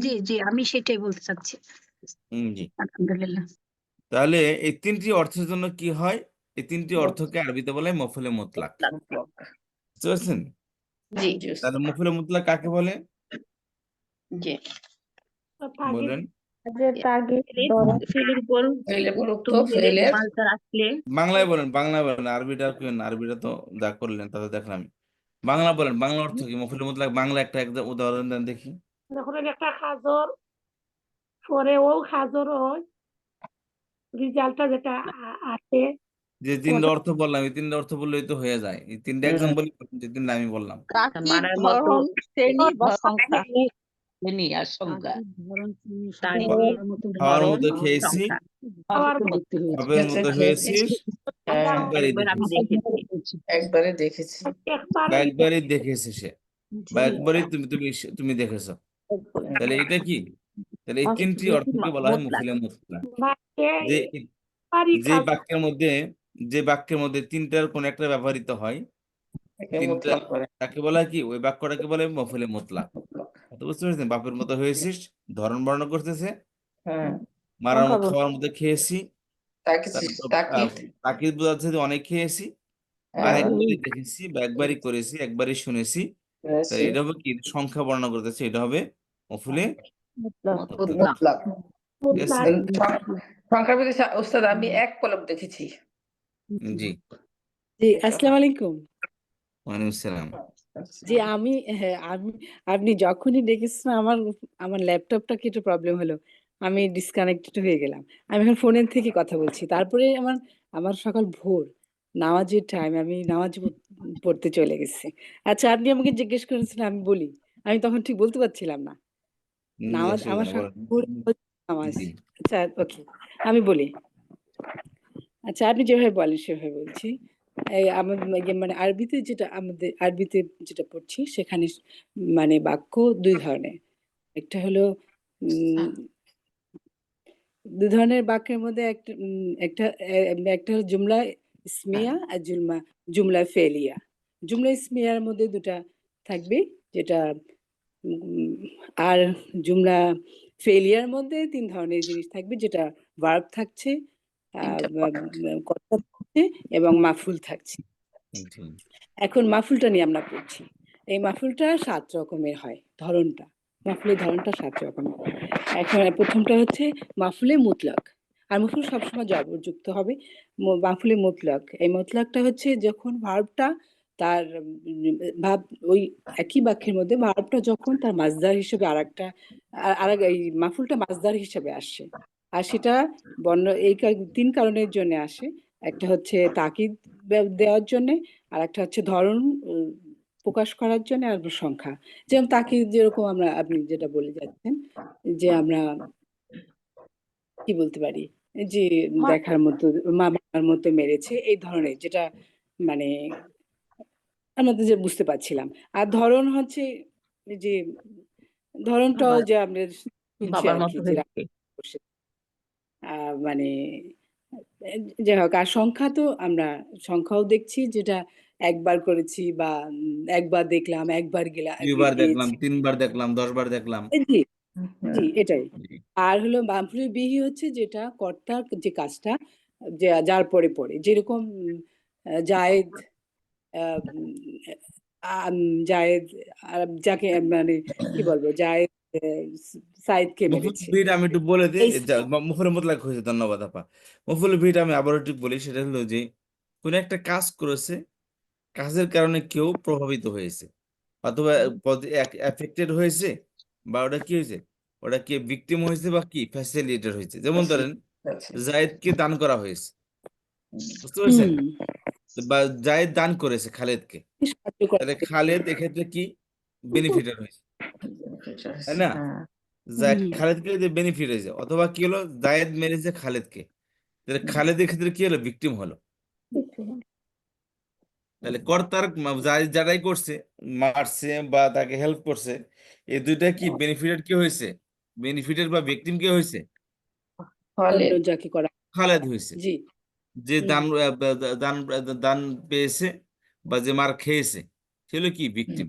জি জি, আমি সেটাই বলতে চাচ্ছি। জি। আলহামদুলিল্লাহ। তাহলে এই তিনটি অর্থের জন্য কি হয়, এই তিনটি অর্থকে আরবিতে বলে মফুলে মুতলাক। মুতলাক। বুঝতে পারছেন? জি জি তাহলে উস্তাদ। মফুলে মুতলাক কাকে বলে জি। তাগিদ, বলেন? যে তাগিদ, ধরন, ফেলের উপর ফেইলের গুরুত্ব, তুমি মেরে ফেইলের মালটা রাখলে বাংলায় বলেন, বাংলায় বলেন, আরবিটা আর কেন, আরবিটা তো যা করলেন তাতে দেখলাম। বাংলা বলেন, বাংলা অর্থ কি মফুলে মুতলাক? বাংলা একটা একটা উদাহরণ দেন দেখি। যখন একটা হাজর পরে ও হাজর হয়, রেজাল্টটা যেটা আসে, যে তিনটা ওটা অর্থ বললাম, এই তিনটা অর্থ বললেই তো হয়ে যায়। এই তিনটা এক্সাম্পল, যে তিনটা আমি বললাম। তাকিদ, মারার মতো, ধরন, শ্রেণী বা সংখ্যা। শ্রেণী আর সংজ্ঞা। তারিখ, খাওয়ার ধরন, মতো খেয়েছি, সংখ্যা। খাওয়ার বাপের মতো খেয়েছি, হয়েছিস, হ্যাঁ, একবারই একবার আমি দেখেছি, দেখেছি। একবারে দেখেছি। একবার বা একবারই দেখেছে সে, বা একবারই তুমি দেখেছো। তাহলে এটা কি? তাহলে এই তিনটি অর্থকে বলা হয় মুতলাক। মফুলে মুতলাক। বাক্যে যে একবারই যে বাক্যের মধ্যে, যে বাক্যের মধ্যে তিনটার কোন একটা ব্যবহৃত হয়, একে তিনটা, মুতলাক করে। তাকে বলা হয় কি, ওই বাক্যটাকে বলে মফুলে মুতলাক। কথা বুঝতে পেরেছেন? বাপের মতো হয়েছিস, ধরন বর্ণনা করতেছে, হ্যাঁ, মারার মতো, খাওয়ার মধ্যে খেয়েছি, তাকিদ, তারপর তাকিদ, তাকিদ বোঝাচ্ছে যে অনেক খেয়েছি, বা হ্যাঁ, একবারই দেখেছি, বা একবারই করেছি, একবারই শুনেছি। তাহলে করেছি, এটা হবে কি, সংখ্যা বর্ণনা করতেছে, এটা হবে মফুলে মুতলাক। মুতলাক। মুতলাক। ঠিক আছে? সংখ্যার ভিতরে উস্তাদ আমি এক কলম দেখেছি। জি, জি, এটা আসসালামু আলাইকুম। ওয়ালাইকুম আসসালাম। জি, আপনি যখনই ডেকেছেন আমার আমার ল্যাপটপটা কি একটু প্রবলেম হলো, আমি ডিসকানেক্টেড হয়ে গেলাম। আমি এখন ফোনের থেকে কথা বলছি। তারপরে আমার আমার সকাল ভোর, নামাজের টাইম, আমি নামাজ পড়তে চলে গেছি। আচ্ছা, আপনি আমাকে জিজ্ঞেস করেছেন, আমি বলি। আমি তখন ঠিক বলতে পারছিলাম না। জি, নামাজ অসুবিধা আমার নেই, সকাল বলেন। ভোরে নামাজ। জি, আচ্ছা, ওকে, আমি বলি। আচ্ছা, আপনি যেভাবে বলেন সেভাবে বলছি। এই মানে আরবিতে যেটা পড়ছি সেখানে মানে বাক্য দুই ধরনের। একটা হলো দুই ধরনের বাক্যের মধ্যে একটা হলো জুমলা ইসমিয়া আর জুমলা ফেলিয়া। জুমলা ইসমিয়ার মধ্যে দুটা থাকবে, যেটা আর জুমলা ফেলিয়ার মধ্যে তিন ধরনের জিনিস থাকবে, যেটা ভার্ব থাকছে, কর্তা থাকছে এবং মাফুল থাকছে। জি, এখন মাফুলটা নিয়ে আমরা পড়ছি। এই মাফুলটা ৭ রকমের হয়, ধরনটা। মাফুলের ধরনটা ৭ রকমের। এখন প্রথমটা হচ্ছে মাফুলে মুতলাক। আর মাফুল সবসময় জবরযুক্ত হবে। মাফুলে মুতলাক, এই মুতলাকটা হচ্ছে যখন ভার্বটা তার ভাব ওই একই বাক্যের মধ্যে ভার্বটা যখন তার মাসদার হিসেবে এই মাফুলটা মাসদার হিসেবে আসে। আর সেটা এই ৩ কারণের জন্য আসে। একটা হচ্ছে তাকিদ দেওয়ার জন্যে, আর একটা হচ্ছে ধরন প্রকাশ করার জন্য, আর সংখ্যা। যেমন তাকিদ, যেরকম আপনি যেটা বলে যাচ্ছেন, যে আমরা কি বলতে পারি, জি দেখার মতো মামার মতো মেরেছে এই ধরনের, যেটা মানে আমাদের যে বুঝতে পারছিলাম। আর ধরন হচ্ছে এই যে ধরনটাও যে আমরা শুনছি বাবার আর কি, মতো যে হয়েছে। মানে যাই হোক। আর সংখ্যা তো আমরা সংখ্যাও দেখছি, যেটা একবার করেছি বা একবার দেখলাম, একবার দুইবার দেখলাম, গিয়েছি। 3বার দেখলাম, 10বার দেখলাম। জি হুম, জি এটাই। জি। আর হলো মাফুলের বিহি হচ্ছে যেটা কর্তার যে কাজটা যার পরে পড়ে, যেরকম জায়েদ, জায়েদ যাকে মানে কি বলবো, জায়েদ সাইদকে মফুল মেরেছে। বিহিটা আমি একটু বলে দিই। এই মফুল মুতলাক হয়েছে, ধন্যবাদ আপা। মফুল বিহিটা আমি আবার একটু বলি, সেটা হলো যে কোন একটা কাজ করেছে, কাজের কারণে কেউ প্রভাবিত হয়েছে অথবা এফেক্টেড হয়েছে, বা ওটা কি হয়েছে, ওটা কি ভিকটিম হয়েছে বা কি ফ্যাসিলিটেট হয়েছে। যেমন ধরেন আচ্ছা। জায়েদকে দান করা হয়েছে, বুঝতে পারছেন, বা জায়েদ দান করেছে খালেদকে, সাহায্য করা তাহলে খালেদ এক্ষেত্রে কি বেনিফিটেড হয়েছে, তাই না? হ্যাঁ, খালেদকে যে বেনিফিট হয়েছে, অথবা কি হলো জায়েদ মেরেছে খালেদকে, তাহলে খালেদের ক্ষেত্রে কি হলো, ভিকটিম হলো। তাহলে কর্তার যারাই করছে, মারছে বা তাকে হেল্প করছে, এই দুইটা কি বেনিফিটেড কি হয়েছে, বেনিফিটেড বা ভিকটিম কি হয়েছে, ফলে অন্য যাকে করা। খালেদ হয়েছে। জি যে দান দান দান পেয়েছে বা যে মার খেয়েছে, সে হলো কি ভিকটিম।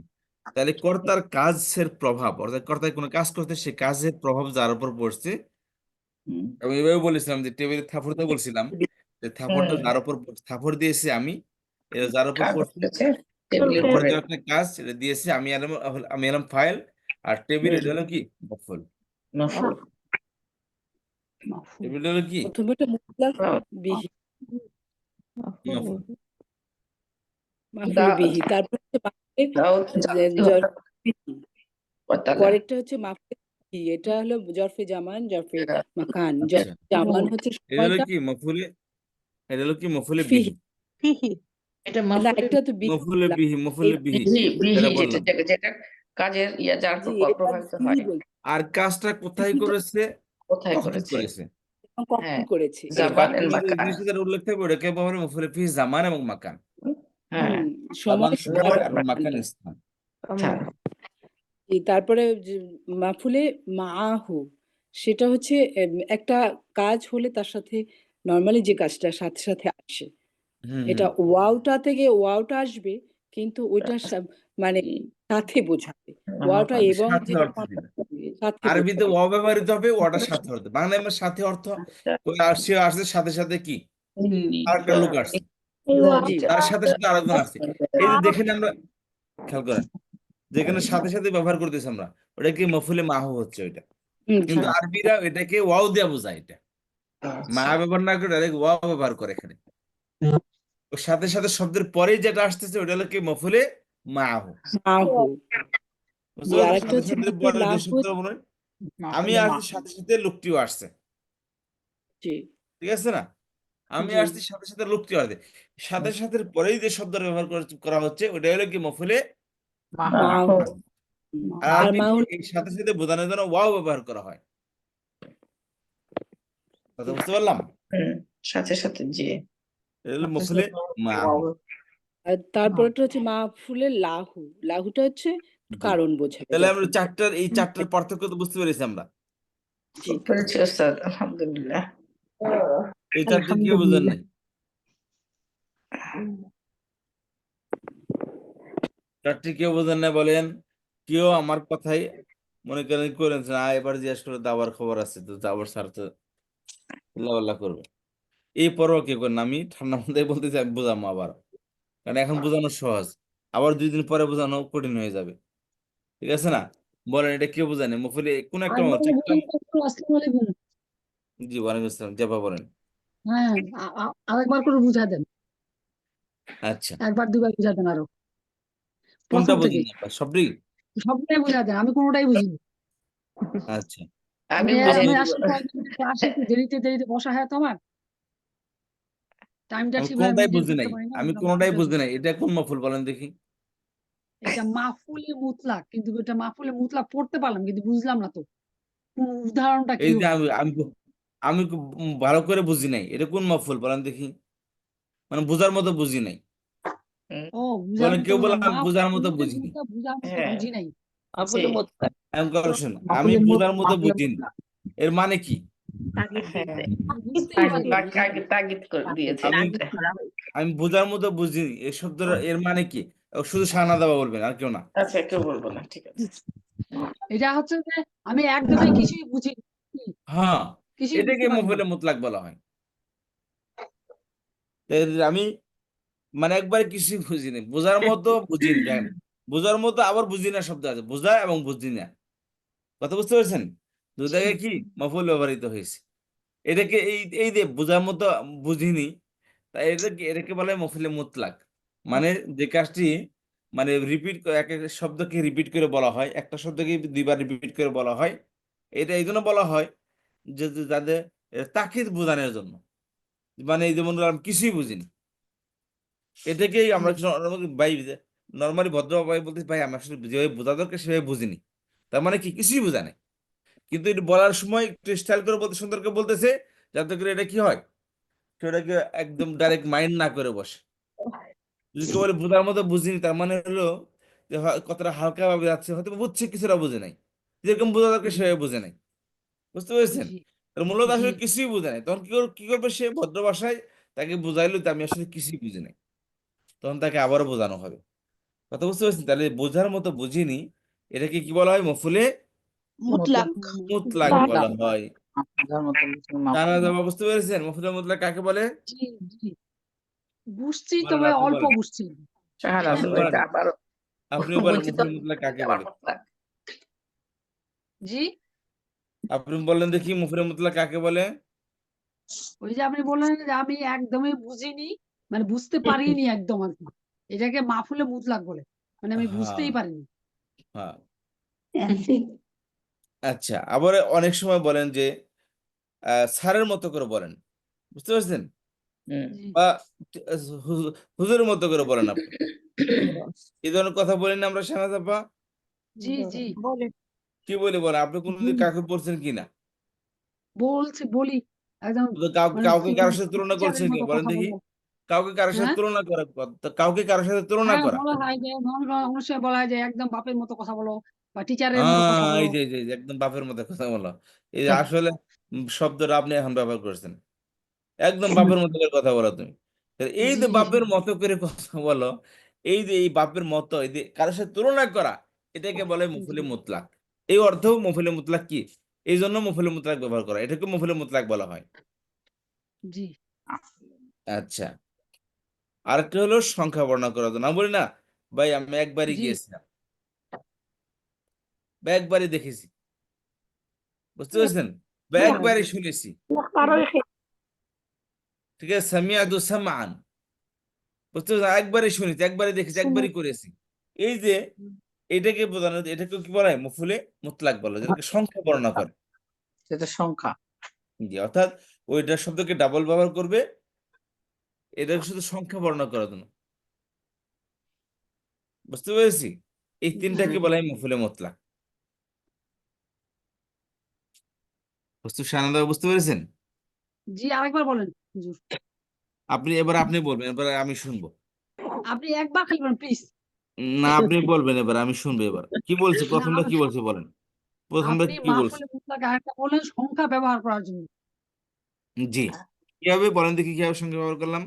তাহলে কর্তার কাজের প্রভাব, অর্থাৎ কর্তার কোনো কাজ করতে সে কাজের প্রভাব যার উপর পড়ছে। আমি এভাবে বলেছিলাম যে টেবিলে থাপড়টা বলছিলাম, যে থাপড়টা যার উপর থাপড় দিয়েছে আমি, এটা যার উপর কাগজ পড়ছে, আছে টেবিলের ওকে। থাপড় উপরে। দেওয়ার একটা কাজ, এটা দিয়েছে আমি এলাম ফাইল, আর টেবিল এটা হলো কি মফুল। মফুল। টেবিল হলো কি প্রথমে একটা মুতলাক বিহি, মফুল। মাফুলে বিহি, তারপর হচ্ছে পরেরটা হচ্ছে মাফুলে বিহি। এটা হলো জরফে জামান, জরফে মাকান। আচ্ছা, জামান হচ্ছে এটা হলো সময়টা, কি মফুলে, এটা হলো কি মফুলে ফিহি। বিহি। এটা না মাফুলের একটা তো বিহি মফুলে বললাম। বিহি, মফুলে বিহি বিহি যেটা যেটা বললাম। যেটা কাজের যার জি উপর এটা প্রভাবিত বিহি হয়, বলছি। আর কাজটা কোথায় বিহিটা করেছে, কোথায় কখন করেছে। করেছে, এবং কখন হ্যাঁ, করেছে। তাহলে জামান বাকি এন্ড যে মাকান। জিনিসটা যার উল্লেখ থাকবে ওটাকে বলা হবে মফুলে ফি জামান এবং মাকান। হ্যাঁ, জামান সময় সময় আর এবং মাকান স্থানটা। স্থান। স্থান। তারপরে মাফুলে মাআহু, সেটা হচ্ছে একটা কাজ হলে তার সাথে নর্মালি যে কাজটা সাথে সাথে আসে, হুম এটা হুম ওয়াওটা থেকে ওয়াওটা আসবে, কিন্তু ওইটা মানে সাথে বোঝাবে। ওয়াওটা মানে এবং সাথে যে অর্থ দিবে। সাথে আরবিতে বোঝাবে। ওয়া ব্যবহৃত হবে, ওয়াটার সাথে অর্থ, বাংলায় আমার সাথে অর্থ সে আসছে সাথে সাথে কি আরেকটা লোক আসছে, জি তার সাথে সাথে আরেকজন আসছে। এই যে দেখেন আমরা, খেয়াল করেন, যেখানে সাথে সাথে ব্যবহার করতেছি আমরা, ওটা কি মফুলে মাহু হচ্ছে ওইটা, জি কিন্তু আরবিরা এটাকে ওয়াও দিয়া বোঝায়। এটা মা ব্যবহার না করে ডাইরেক্ট ওয়াও ব্যবহার করে এখানে। ওর সাথে সাথে শব্দের পরেই যেটা আসতেছে ওটা হলো কি মফুলে মাহু। মাহু। বুঝতে জি পারছো, আরেকটা সাথে হচ্ছে সাথে মাফুলে পরে যে লাহু। শব্দ মনে হয়, আমি মাফুলে আসছি সাথে সাথে লোকটিও আসছে, জি ঠিক আছে না? আমি জি আসছি সাথে সাথে লোকটিও আসছে, সাথে সাথে পরেই যে শব্দ ব্যবহার করা হচ্ছে ওটা হলো কি মফুলে মাহু। মাহু। আর আর আরবিতে মাহু এই সাথে সাথে বোঝানোর জন্য ওয়াও ব্যবহার করা হয়। কথা বুঝতে পারলাম? সাথে সাথে যে এটা হলো মফুলে মাহু। আর তারপরটা হচ্ছে মাহফুলে লাহু। লাহুটা হচ্ছে জি, কারণ বোঝাবে তাহলে আমরা যখন। এই চারটার পার্থক্য তো বুঝতে পেরেছি আমরা। জি পেরেছি ওস্তাদ, আলহামদুলিল্লাহ। এই চারটে কি বোঝেন নাই? চারটে কেউ বোঝেন না বলেন, কেউ আমার কথাই মনে করেন না এবার জিজ্ঞেস করে দাবার খবর আছে, তো দাবার স্যার তো চিল্লাপাল্লা করবে, এই পরও কেউ করেন না। আমি ঠান্ডা মাথায় বলতেছি, আমি বোঝাবো আবার, কারণ এখন বোঝানো সহজ, আবার 2 দিন পরে বোঝানো কঠিন হয়ে যাবে, ঠিক আছে না? বলেন এটা কেউ বোঝানে মুফলি কোন একটা চারটা। জি ওয়ালাইকুম আসসালাম, জাবা বলেন। হ্যাঁ, আরেকবার করে বুঝা দেন, আচ্ছা, একবার দুবার বুঝা দেন আরো, কোনটা প্রথম থেকে বোঝেন না আপনার সবটাই? সবটাই বুঝা দেন, আমি কোনোটাই বুঝিনি। আচ্ছা, আমি আমি বুঝাই দিব। আসলে ক্লাসে একটু দেরিতে দেরিতে বসা হয় তো আমার, টাইমটা আমি ঠিকভাবে কোনটাই মেনটেন বুঝি করতে নাই, পারি না, আমি ওই জন্য কোনটাই মাফুলের বুঝি বুঝি। নাই। এটা কোন মফুল বলেন দেখি? এটা মাফুলে মুতলাক, কিন্তু এটা মাফুলে মুতলাক পড়তে পারলাম কিন্তু বুঝলাম না তো কোন উদাহরণটা কি এই যে হবে। আমি ভালো করে বুঝি নাই, এটা কোন মাফুল বলেন দেখি, মানে বোঝার মতো বুঝি নাই। ও বুঝার বলেন মতো কেউ বলে বুঝা আমি বোঝার মতো বুঝিনি। বুঝার মতো হ্যাঁ বুঝি নাই। মাহফুলে মুতলাক আমি করছেন আমি মাহফুলে বোঝার মতো মাহফুলে বুঝিনি, মুতলাক। এর মানে কি? তাগিদ হ্যাঁ দিছে আমি বুঝতেই পারি তাগিদ তাগিদ তাগিদ করে দিয়েছে আমি তাগিদ করা হয়েছে আমি বোঝার মতো বুঝিনি এই শব্দের এর মানে কি? শুধু শাহানা দেওয়া বলবেন, আর কেউ না। আচ্ছা কেউ বলবো না, ঠিক আছে। এটা হচ্ছে যে আমি একদমই কিছুই বুঝি হ্যাঁ, কিছুই বুঝতে এটাকে পারি না। মাফুলে মুতলাক বলা হয়। তাই আমি মানে একবারে কিছুই বুঝিনি, বোঝার মতো বুঝিনি। দেখেন, বোঝার মতো আবার বুঝি না শব্দ আছে, বোঝা এবং বুঝি না, কথা বুঝতে পারছেন? দুই জি জায়গায় কি মাফুল ব্যবহৃত হয়েছে। এটাকে এই এই যে বোঝার মতো বুঝিনি, তাই এটাকে বলে হয় মফুলে মুতলাক। মানে যে কাজটি মানে রিপিট এক এক শব্দকে রিপিট করে বলা হয়, একটা শব্দকে দুইবার রিপিট করে বলা হয়, এটা এই জন্য বলা হয় যে যাদের তাকিদ বোঝানোর জন্য। মানে এই যেমন আমি কিছুই বুঝিনি, এটাকেই আমরা ভাই নর্মালি ভদ্রভাবে বলতে ভাই আমি আসলে যেভাবে বোঝা দরকার সেভাবে বুঝিনি, তার মানে কি কিছুই বোঝা নাই। কিন্তু এটা বলার সময় একটু স্টাইল করে বলতে সুন্দর করে বলতেছে, যাতে করে এটা কি হয়, সেটাকে একদম ডাইরেক্ট মাইন্ড না করে বসে। যদি কেউ বলে বোঝার মতো বুঝিনি, তার মানে হলো যে কতটা হালকা ভাবে যাচ্ছে, হয়তো বুঝছে কিছুটা বুঝে নাই, যেরকম বোঝা দরকার সেভাবে বুঝে নাই। বুঝতে পেরেছেন? জি তার মূলত জি আসলে কিছুই বুঝে নাই, তখন কি করবে সে ভদ্র ভাষায় তাকে বুঝাইলো যে আমি আসলে কিছুই বুঝি নাই, তখন তাকে আবারও বোঝানো হবে। কথা বুঝতে পারছেন? তাহলে বোঝার মতো বুঝিনি, এটাকে কি বলা হয়? মফুলে মুতলাক। মুতলাক বলা মুতলাক। হয়। বোঝার মতো বুঝি জানা মাহফুলে যাবা, বুঝতে পেরেছেন মফুলে মুতলাক কাকে বলে? জি জি বুঝছি, বলেন, তবে আপনি অল্প বলেন, বুঝছি। শাহানা আপনি ওইটা বলেন, আবার আপনি বলেন বঞ্চিত মফুলে মুতলাক কাকে আবার বলে? মুতলাক। জি আপনি বলেন দেখি মফুলে মুতলাক কাকে বলে? ওই যে আপনি বললেন যে আমি একদমই বুঝিনি, মানে বুঝতে পারিনি একদম আর কি, এটাকে মাহফুলে মুতলাক বলে, মানে আমি হ্যাঁ, বুঝতেই পারিনি। হ্যাঁ। আচ্ছা, আবার অনেক সময় বলেন যে স্যারের মতো করে বলেন, বুঝতে পারছেন? হুম জি বা হুজুরের মতো করে বলেন আপনি। এই ধরনের কথা বলেন না আমরা, শাহনাজ আপা? জি জি কি বলি বলেন, আপনি কোনদিন হুম, কাকে পড়ছেন কিনা? বলি একদম, তো মানে কাউকে কারোর সাথে তুলনা টিচারের করছেন কি মতো বলেন কথা দেখি? বলবো। কাউকে কারোর সাথে হ্যাঁ তুলনা করা, কাউকে কারোর সাথে তুলনা হ্যাঁ করা। বলা হয় যে অনেক সময় বলা হয় যে একদম বাপের মতো কথা বলো বা টিচারের মতো কথা বলো। এই যে একদম বাপের মতো কথা বলো, এই যে আসলে শব্দটা আপনি এখন ব্যবহার করছেন, একদম বাপের মতো করে কথা বলো তুমি। তাহলে এই জি যে বাপের মতো করে কথা বলো, এই যে এই বাপের মতো, এই যে কারোর সাথে তুলনা করা, এটাকে বলে জি মফুলে মুতলাক। এই অর্থেও মফুলে মুতলাক কি, এই জন্য মফুলে মুতলাক ব্যবহার করা, এটাকে মফুলে মুতলাক বলা হয়। জি আচ্ছা, আরেকটা হলো সংখ্যা বর্ণনা করা জন্য। আমি বলি না ভাই আমি একবারই জি গিয়েছিলাম বা একবারই দেখেছি, বুঝতে পারছেন? বা একবারই শুনেছি, একবারই ঠিক আছে, সামিআতু সামআন, বুঝতে পারছেন? একবারই শুনেছি, একবারই দেখেছি, একবারই করেছি। এই যে এটাকে বোঝানো, এটাকে কি বলা হয়? মফুলে মুতলাক বলা হয়, যেটাকে সংখ্যা বর্ণনা করে। সেটা সংখ্যা। জি, অর্থাৎ ওইটা শব্দকে ডাবল ব্যবহার করবে, এটাকে শুধু সংখ্যা বর্ণনা করার জন্য। বুঝতে পেরেছি? এই তিনটাকে বলা হয় মফুলে মুতলাক। শাহানাদা বুঝতে পেরেছেন? জি আরেকবার বলেন হুজুর, আপনি বলবেন, এবার আমি শুনবো। আপনি একবার খালি বলেন প্লিজ। না, আপনি বলবেন, এবার আমি শুনবো। এবার কি বলছি, না প্রথমটা কি বলছি বলেন, প্রথমটা আপনি কি বলছি? মাহফুলে মুতলাক আরেকটা বললেন সংখ্যা ব্যবহার করার জন্য। জি, কিভাবে বলেন দেখি, কিভাবে সঙ্গে ব্যবহার করলাম?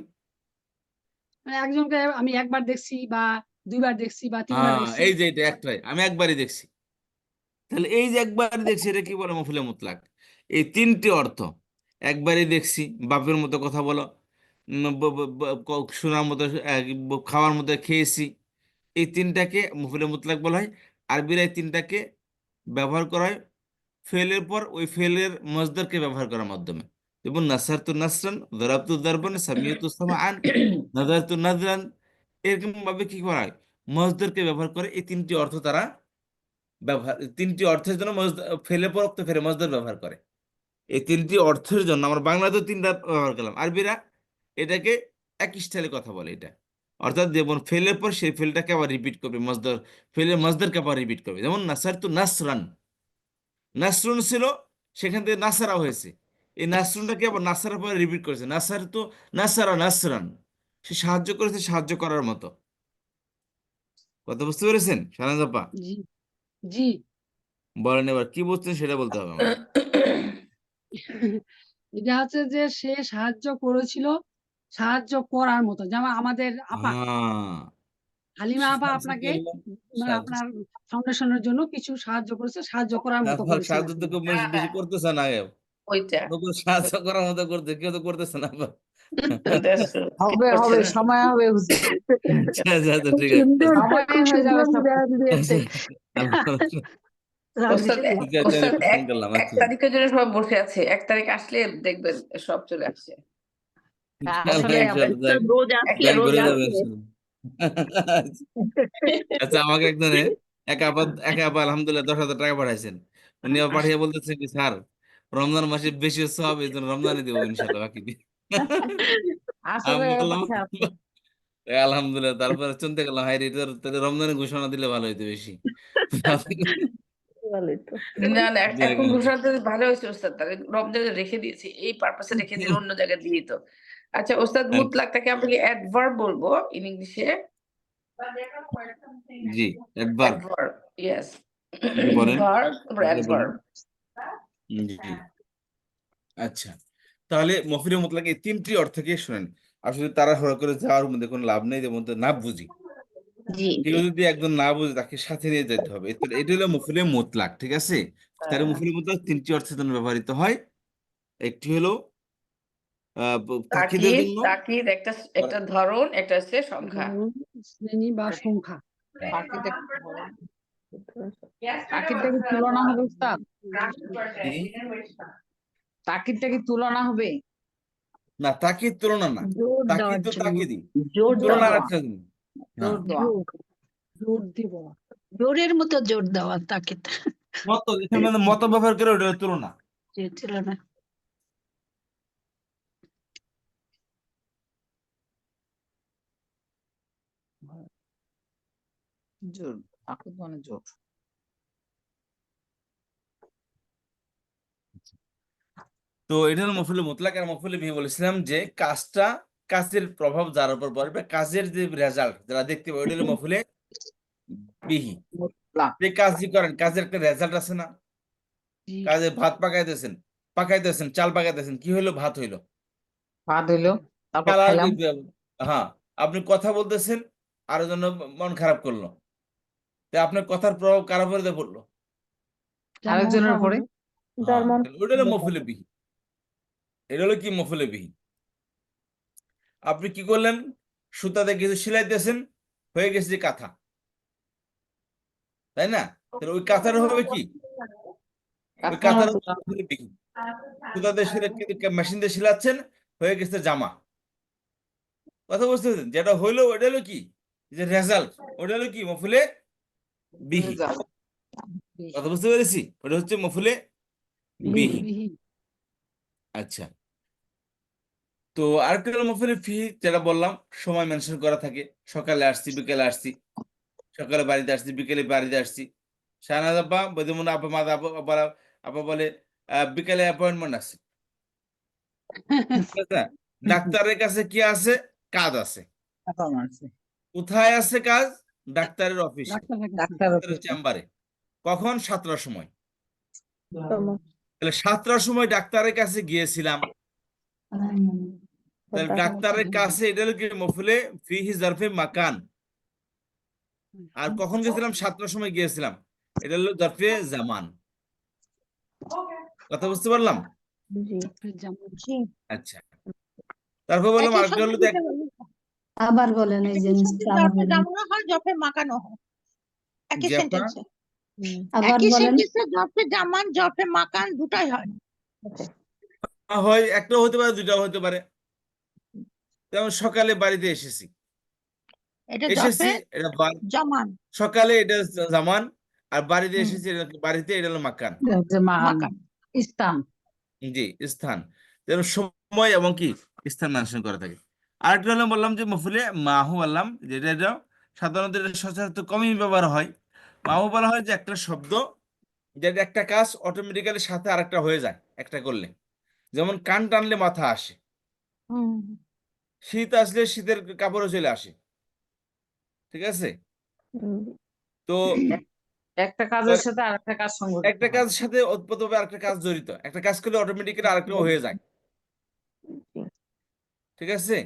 মানে একজনকে আমি একবার দেখছি বা দুইবার দেখছি বা তিনবার দেখছি। এই যে এটা একটাই, আমি একবারই দেখছি। তাহলে এই যে একবারই দেখছি, এটা কি বলে? মফুলে মুতলাক। এই তিনটি অর্থ, একবারই দেখছি, বাপের মতো কথা বলো, শোনার মতো, খাওয়ার মতো খেয়েছি, এই তিনটাকে মফুলে মুতলাক বলা হয়। আরবিরা এই তিনটাকে ব্যবহার করা হয় ফেলের পর ওই ফেলের মজদারকে ব্যবহার করার মাধ্যমে। যেমন নাসারতু নাসরান, দরাবতু দারবান, সামিয়তু সামাআন, নাযারতু নাজরান, এরকম ভাবে কি করা হয়? মজদারকে ব্যবহার করে এই তিনটি অর্থ তারা ব্যবহার, তিনটি অর্থের জন্য ফেলে পর অক্ত ফেলে মজদার ব্যবহার করে। এই তিনটি অর্থের জন্য আমরা বাংলাতেও তিনটা ব্যবহার করলাম, আরবিরা এটাকে এক স্টাইলে কথা বলে এটা। অর্থাৎ যেমন ফেলের পর সেই ফেলটাকে আবার রিপিট করবে মজদার, ফেলের মজদারকে আবার রিপিট করবে। যেমন নাসারতু নাসরান, নাসরুন ছিল, সেখান থেকে নাসারা হয়েছে, এই নাসরুনটাকে আবার নাসারের পরে রিপিট করেছে, নাসার তো নাসারা নাসরান, সে সাহায্য করেছে সাহায্য করার মতো। কথা বুঝতে পেরেছেন শাহনাজ আপা? জি জি। বলেন এবার কি বলছেন সেটা বলতে হবে আমাকে। এটা হচ্ছে যে সে সাহায্য করেছিল সাহায্য করার মতো, যেমন আমাদের আপা হ্যাঁ, হালিমা আপা সাহায্য আপনাকে করলো, মানে সাহায্য আপনার ফাউন্ডেশনের জন্য কিছু সাহায্য করেছে, সাহায্য করার মতো আবার করেছেন সাহায্য আপনি। তো খুব বেশি বেশি করতেছে না, ওইটা সাহায্য করার মতো করতে কেউ তো করতেছে না আবার। That's true. ঠিক হবে হবে, করছেন। সময় হবে হুজুর, আচ্ছা আচ্ছা আচ্ছা, খুব ঠিক আছে। সুন্দর সময় খুব হয়ে যাবে সুন্দর সব। উদাহরণ দিয়েছে ওস্তাদ রামসিয়া। ঠিক আছে, আমি ওস্তাদ ফোন করলাম। এক আচ্ছা, তারিখের জন্য সবাই বসে আছে, 1 তারিখ আসলে দেখবেন সব চলে আসছে। ইনশাআল্লাহ আসলে ইনশাআল্লাহ, উস্তাদ রোজ আসলে ব্যাংক রোজ ভরে যাবে আসলে ইনশাআল্লাহ। আচ্ছা, আমাকে একজনে একা আপা আলহামদুলিল্লাহ 10,000 টাকা পাঠাইছেন। উনি আবার পাঠিয়ে বলতেছেন কি, স্যার রমজান মাসে বেশি সব, এই জন্য রমজানে দেবো ইনশাআল্লাহ বাকি দিয়ে। আসলে আমি বললাম কথা আছে। আলহামদুলিল্লাহ, তারপরে চিন্তা করলাম হাই রে, তাহলে রমজানে ঘোষণা দিলে ভালো হইতো বেশি। ভালোই তো। না না, যাই এখন হোক। ঘোষণা দিতে ভালো হয়েছে ওস্তাদ, তাহলে রমজানে রেখে দিয়েছি, এই পারপাসে রেখে দিলে অন্য জায়গায় দিয়ে দিত। আচ্ছা ওস্তাদ, মুতলাকটাকে আমরা কি অ্যাডভার্ব বলবো ইন ইংলিশে? জি, একবার অ্যাডভার্ব, ইয়েস। জি বলেন, ভার্ব বলেন। অ্যাডভার্ব। জি, আচ্ছা, তাহলে মফিলে মুতলাক এই 3টি অর্থকে শুনেন। আসলে তাড়াহুড়া করে যাওয়ার মধ্যে কোনো লাভ নেই, যেমন না বুঝি, জি কেউ জি যদি একজন না বুঝে তাকে সাথে নিয়ে যেতে হবে। এটা হলো মফিলে মুতলাক, ঠিক আছে? তাহলে মফিলে মুতলাক 3টি অর্থের জন্য ব্যবহৃত হয়। একটি হলো তাকিদের তাকিদ, জন্য, তাকিদ একটা একটা ধরন, একটা হচ্ছে সংখ্যা। ধরুন, শ্রেণী বা সংখ্যা। তাকিদে তাকিদটা কি তুলনা হবে উস্তাদ? কি? তাকিদটা কি তুলনা হবে? না, তাকিদ তুলনা না, জোর তাকিদ দেওয়ার তো জন্য, তাকিদই, জোর তুলনা দেওয়া, একটা জিনিস। হ্যাঁ, জোর দেওয়া। যোগ জোর দিব। জোরের মতো জোর দেওয়া তাকে মত, এখানে মত ব্যবহার করে ওটা হলো তুলনা। ছিল না। জোর, তাকিদ মানে জোর। তো এটা হলো মফুলে মুতলাক। আর মফুলে বিহি বলেছিলাম যে কাজের প্রভাব যার উপর পড়বে, কাজের যে রেজাল্ট যারা দেখতে পাবে, ওটা হলো মফুলে বিহি। মুতলাক। যে কাজই করেন, কাজের একটা রেজাল্ট আছে না? জি কাজে ভাত পাকাইতেছেন চাল পাকাইতেছেন, কি হইলো? ভাত হইলো। ভাত হইলো, তারপর কালার, খাইলাম। হ্যাঁ, আপনি কথা বলতেছেন আর জন্য মন খারাপ করলো, তো আপনার কথার প্রভাব কার উপরে দিয়ে পড়লো? আরেকজনের উপরে। হ্যাঁ, তাহলে ওটা হলো মফুলে বিহি। এটা হলো কি? মফুলে বিহি। আপনি কি করলেন? সুতাতে কিছু সেলাইতেছেন, হয়ে গেছে যে কাঁথা, তাই না? তাহলে ওই কাঁথার হবে কি? ওই কাঁথার হবে মফুলে বিহি। সুতাতে মেশিন দিয়ে সেলাচ্ছেন, হয়ে গেছে জামা। কথা বুঝতে পারছেন? যেটা হইলো ওটা হলো কি? যে রেজাল্ট, ওটা হলো কি? মফুলে বিহি। রেজাল্ট। কথা বুঝতে পেরেছি? ওটা হচ্ছে মফুলে বিহি। বিহি। আচ্ছা, তো আরেকটা হলো মফুলে ফিহি, যেটা বললাম সময় মেনশন করা থাকে। সকালে আসছি, বিকেলে আসছি, সকালে বাড়িতে আসছি, বিকেলে বাড়িতে আসছি। শাহনাজ আব্বা বদিমুনা আপা মাদা আপা বলে বিকেলে অ্যাপয়েন্টমেন্ট আছে, ঠিক আছে? ডাক্তারের কাছে কি আছে? কাজ আছে। তারপর মানছে। কোথায় আছে কাজ? ডাক্তারের অফিসে, ডাক্তারের কাছে। ডাক্তার ডাক্তারের অফিসে। চেম্বারে। কখন? 7টার সময়। তাহলে 7টার সময় ডাক্তারের কাছে গিয়েছিলাম, তাহলে ডাক্তারের কাছে, এটা হলো কি? মফুলে ফিহি জারফে মাকান। আর কখন গেছিলাম? 7টার সময় গিয়েছিলাম, এটা হলো জারফে জামান। কথা বুঝতে পারলাম? আচ্ছা, তারপর বললাম একই আরেকটা হলো শব্দ আবার বলেন এই একই জিনিসটা শব্দে আবার জফে বলেন। জামানো হয়, জফে মাকানো হয় একই জি আপা, সেন্টেন্সে। আবার একই বলেন। সেন্টেন্সে জফে জামান, জফে মাকান দুটাই হয়। হয় একটাও হতে পারে, দুইটাও হতে পারে। যেমন সকালে বাড়িতে এসেছি, এটা জফে এটা জামান, সকালে, এটা জামান। আর বাড়িতে এসেছি, বাড়িতে, এটা হলো মাকান। যে মাকান। স্থান। জি, স্থান। যেন সময় এবং কি স্থান মেনশন করা থাকে। আরেকটা হলো বললাম যে মফুলে মাহু বললাম, যেটা এটা সাধারণত এটা সচরাচর কমই ব্যবহার হয়। মাহু বলা হয় যে একটা শব্দ, যেটা একটা কাজ অটোমেটিক্যালি সাথে আরেকটা হয়ে যায় একটা করলে। যেমন কান টানলে মাথা আসে, শীত আসলে শীতের কাপড়ও চলে আসে, ঠিক আছে? তো একটা কাজের সাথে আরেকটা কাজ সংগঠিত একটা হয়। কাজের সাথে ওতপ্রোতভাবে আরেকটা কাজ জড়িত, একটা কাজ করলে অটোমেটিক্যালি আরেকটাও হয়ে যায়, ঠিক আছে?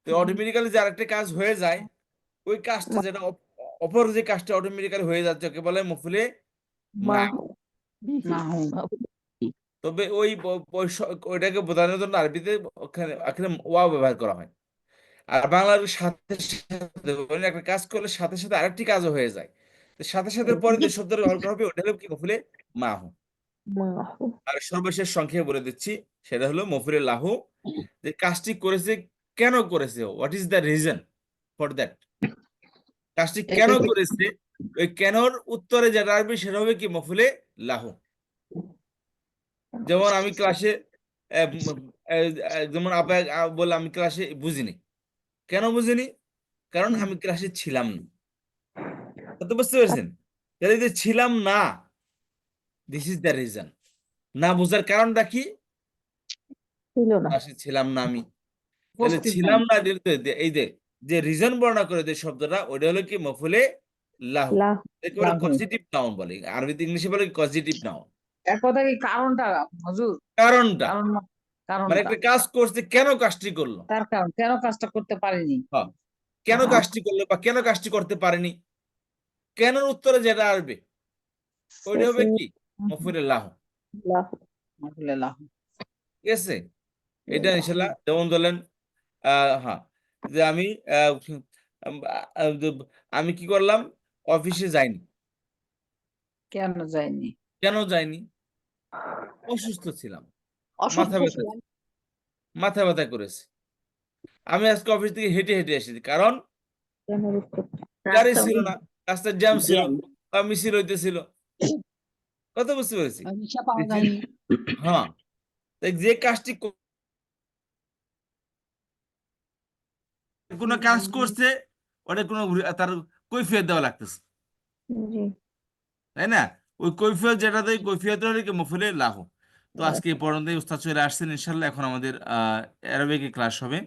তো অটোমেটিক্যালি যে আরেকটা কাজ হয়ে যায়, ওই কাজটা যেটা অপর যে কাজটা অটোমেটিক্যালি হয়ে যাচ্ছে ওকে বলে মফুলে মা। মাহু তবে ওইটাকে বোঝানোর জন্য আরবিতে ওখানে এখানে ওয়াও ব্যবহার করা হয়। আর বাংলার সাথে সাথে মানে একটা কাজ করলে সাথে সাথে আরেকটি কাজও হয়ে যায়, তো সাথে সাথে পরে যে শব্দটা ব্যবহার করা হবে ওটা হলো কি মফুলে মাহু। আর সর্বশেষ সংক্ষেপে বলে দিচ্ছি, সেটা হলো মফুলে লাহু, যে কাজটি করেছে কেন করেছে, what is the reason for that, কাজটি কেন করেছে, ওই কেনর উত্তরে যেটা আসবে সেটা হবে কি মফুলে লাহু। যেমন আমি ক্লাসে যেমন বলে আমি ক্লাসে বুঝিনি, কেন বুঝিনি? কারণ আমি ক্লাসে ছিলাম না। কত বুঝতে পেরেছেন? তাহলে যে ছিলাম না, দিস ইজ দ্য রিজন। না বোঝার কারণটা কি? ক্লাসে ছিলাম না আমি, তাহলে উপস্থিত ছিলাম নাই। না এই যে রিজন বর্ণনা করে যে শব্দটা ওটা হলো কি মফুলে লাহু। একে বলে লাহু। পজিটিভ নাউন বলে, আরবিতে ইংলিশে বলে পজিটিভ নাউন। এক কথা কি কারণটা হুজুর, কারণটা কারণ মানে কারণটা একটা কাজ করছে, কেন কাজটি করলো, তার কারণ কেন কাজটা করতে পারিনি। হ্যাঁ, কেন কাজটি করলো বা কেন কাজটি করতে পারেনি, কেন উত্তরে যেটা আসবে ওইটা হবে কি মফুলে লাহু, মাহফুলে লাহু। ঠিক আছে? এটা ইনশাল্লাহ যেমন ধরলেন হ্যাঁ, যে আমি কি করলাম, অফিসে যাইনি। কেন যায়নি? কেন যাইনি? অসুস্থ ছিলাম, অসুস্থ মাথা ব্যথা ছিলেন। মাথা ব্যথা করেছে। আমি আজকে অফিস থেকে হেঁটে হেঁটে এসেছি, কারণ গাড়ি ছিল না, রাস্তার জ্যাম ছিল বা মিছিল হইতেছিল। কথা বুঝতে পেরেছি? রিক্সা পাওয়া যায়নি। হ্যাঁ, তাই যে কাজটি কোনো কাজ করছে ওটা কোনো তার কৈফিয়ত দেওয়া লাগতেছে, তাই না? ওই কৈফিয়ত যেটা দেয় কৈফিয়ত হলে কি মফুলে লাহু। তো আজকে এই পর্যন্ত উস্তাদ চলে আসছেন ইনশাল্লাহ। এখন আমাদের আরবিকে ক্লাস হবে।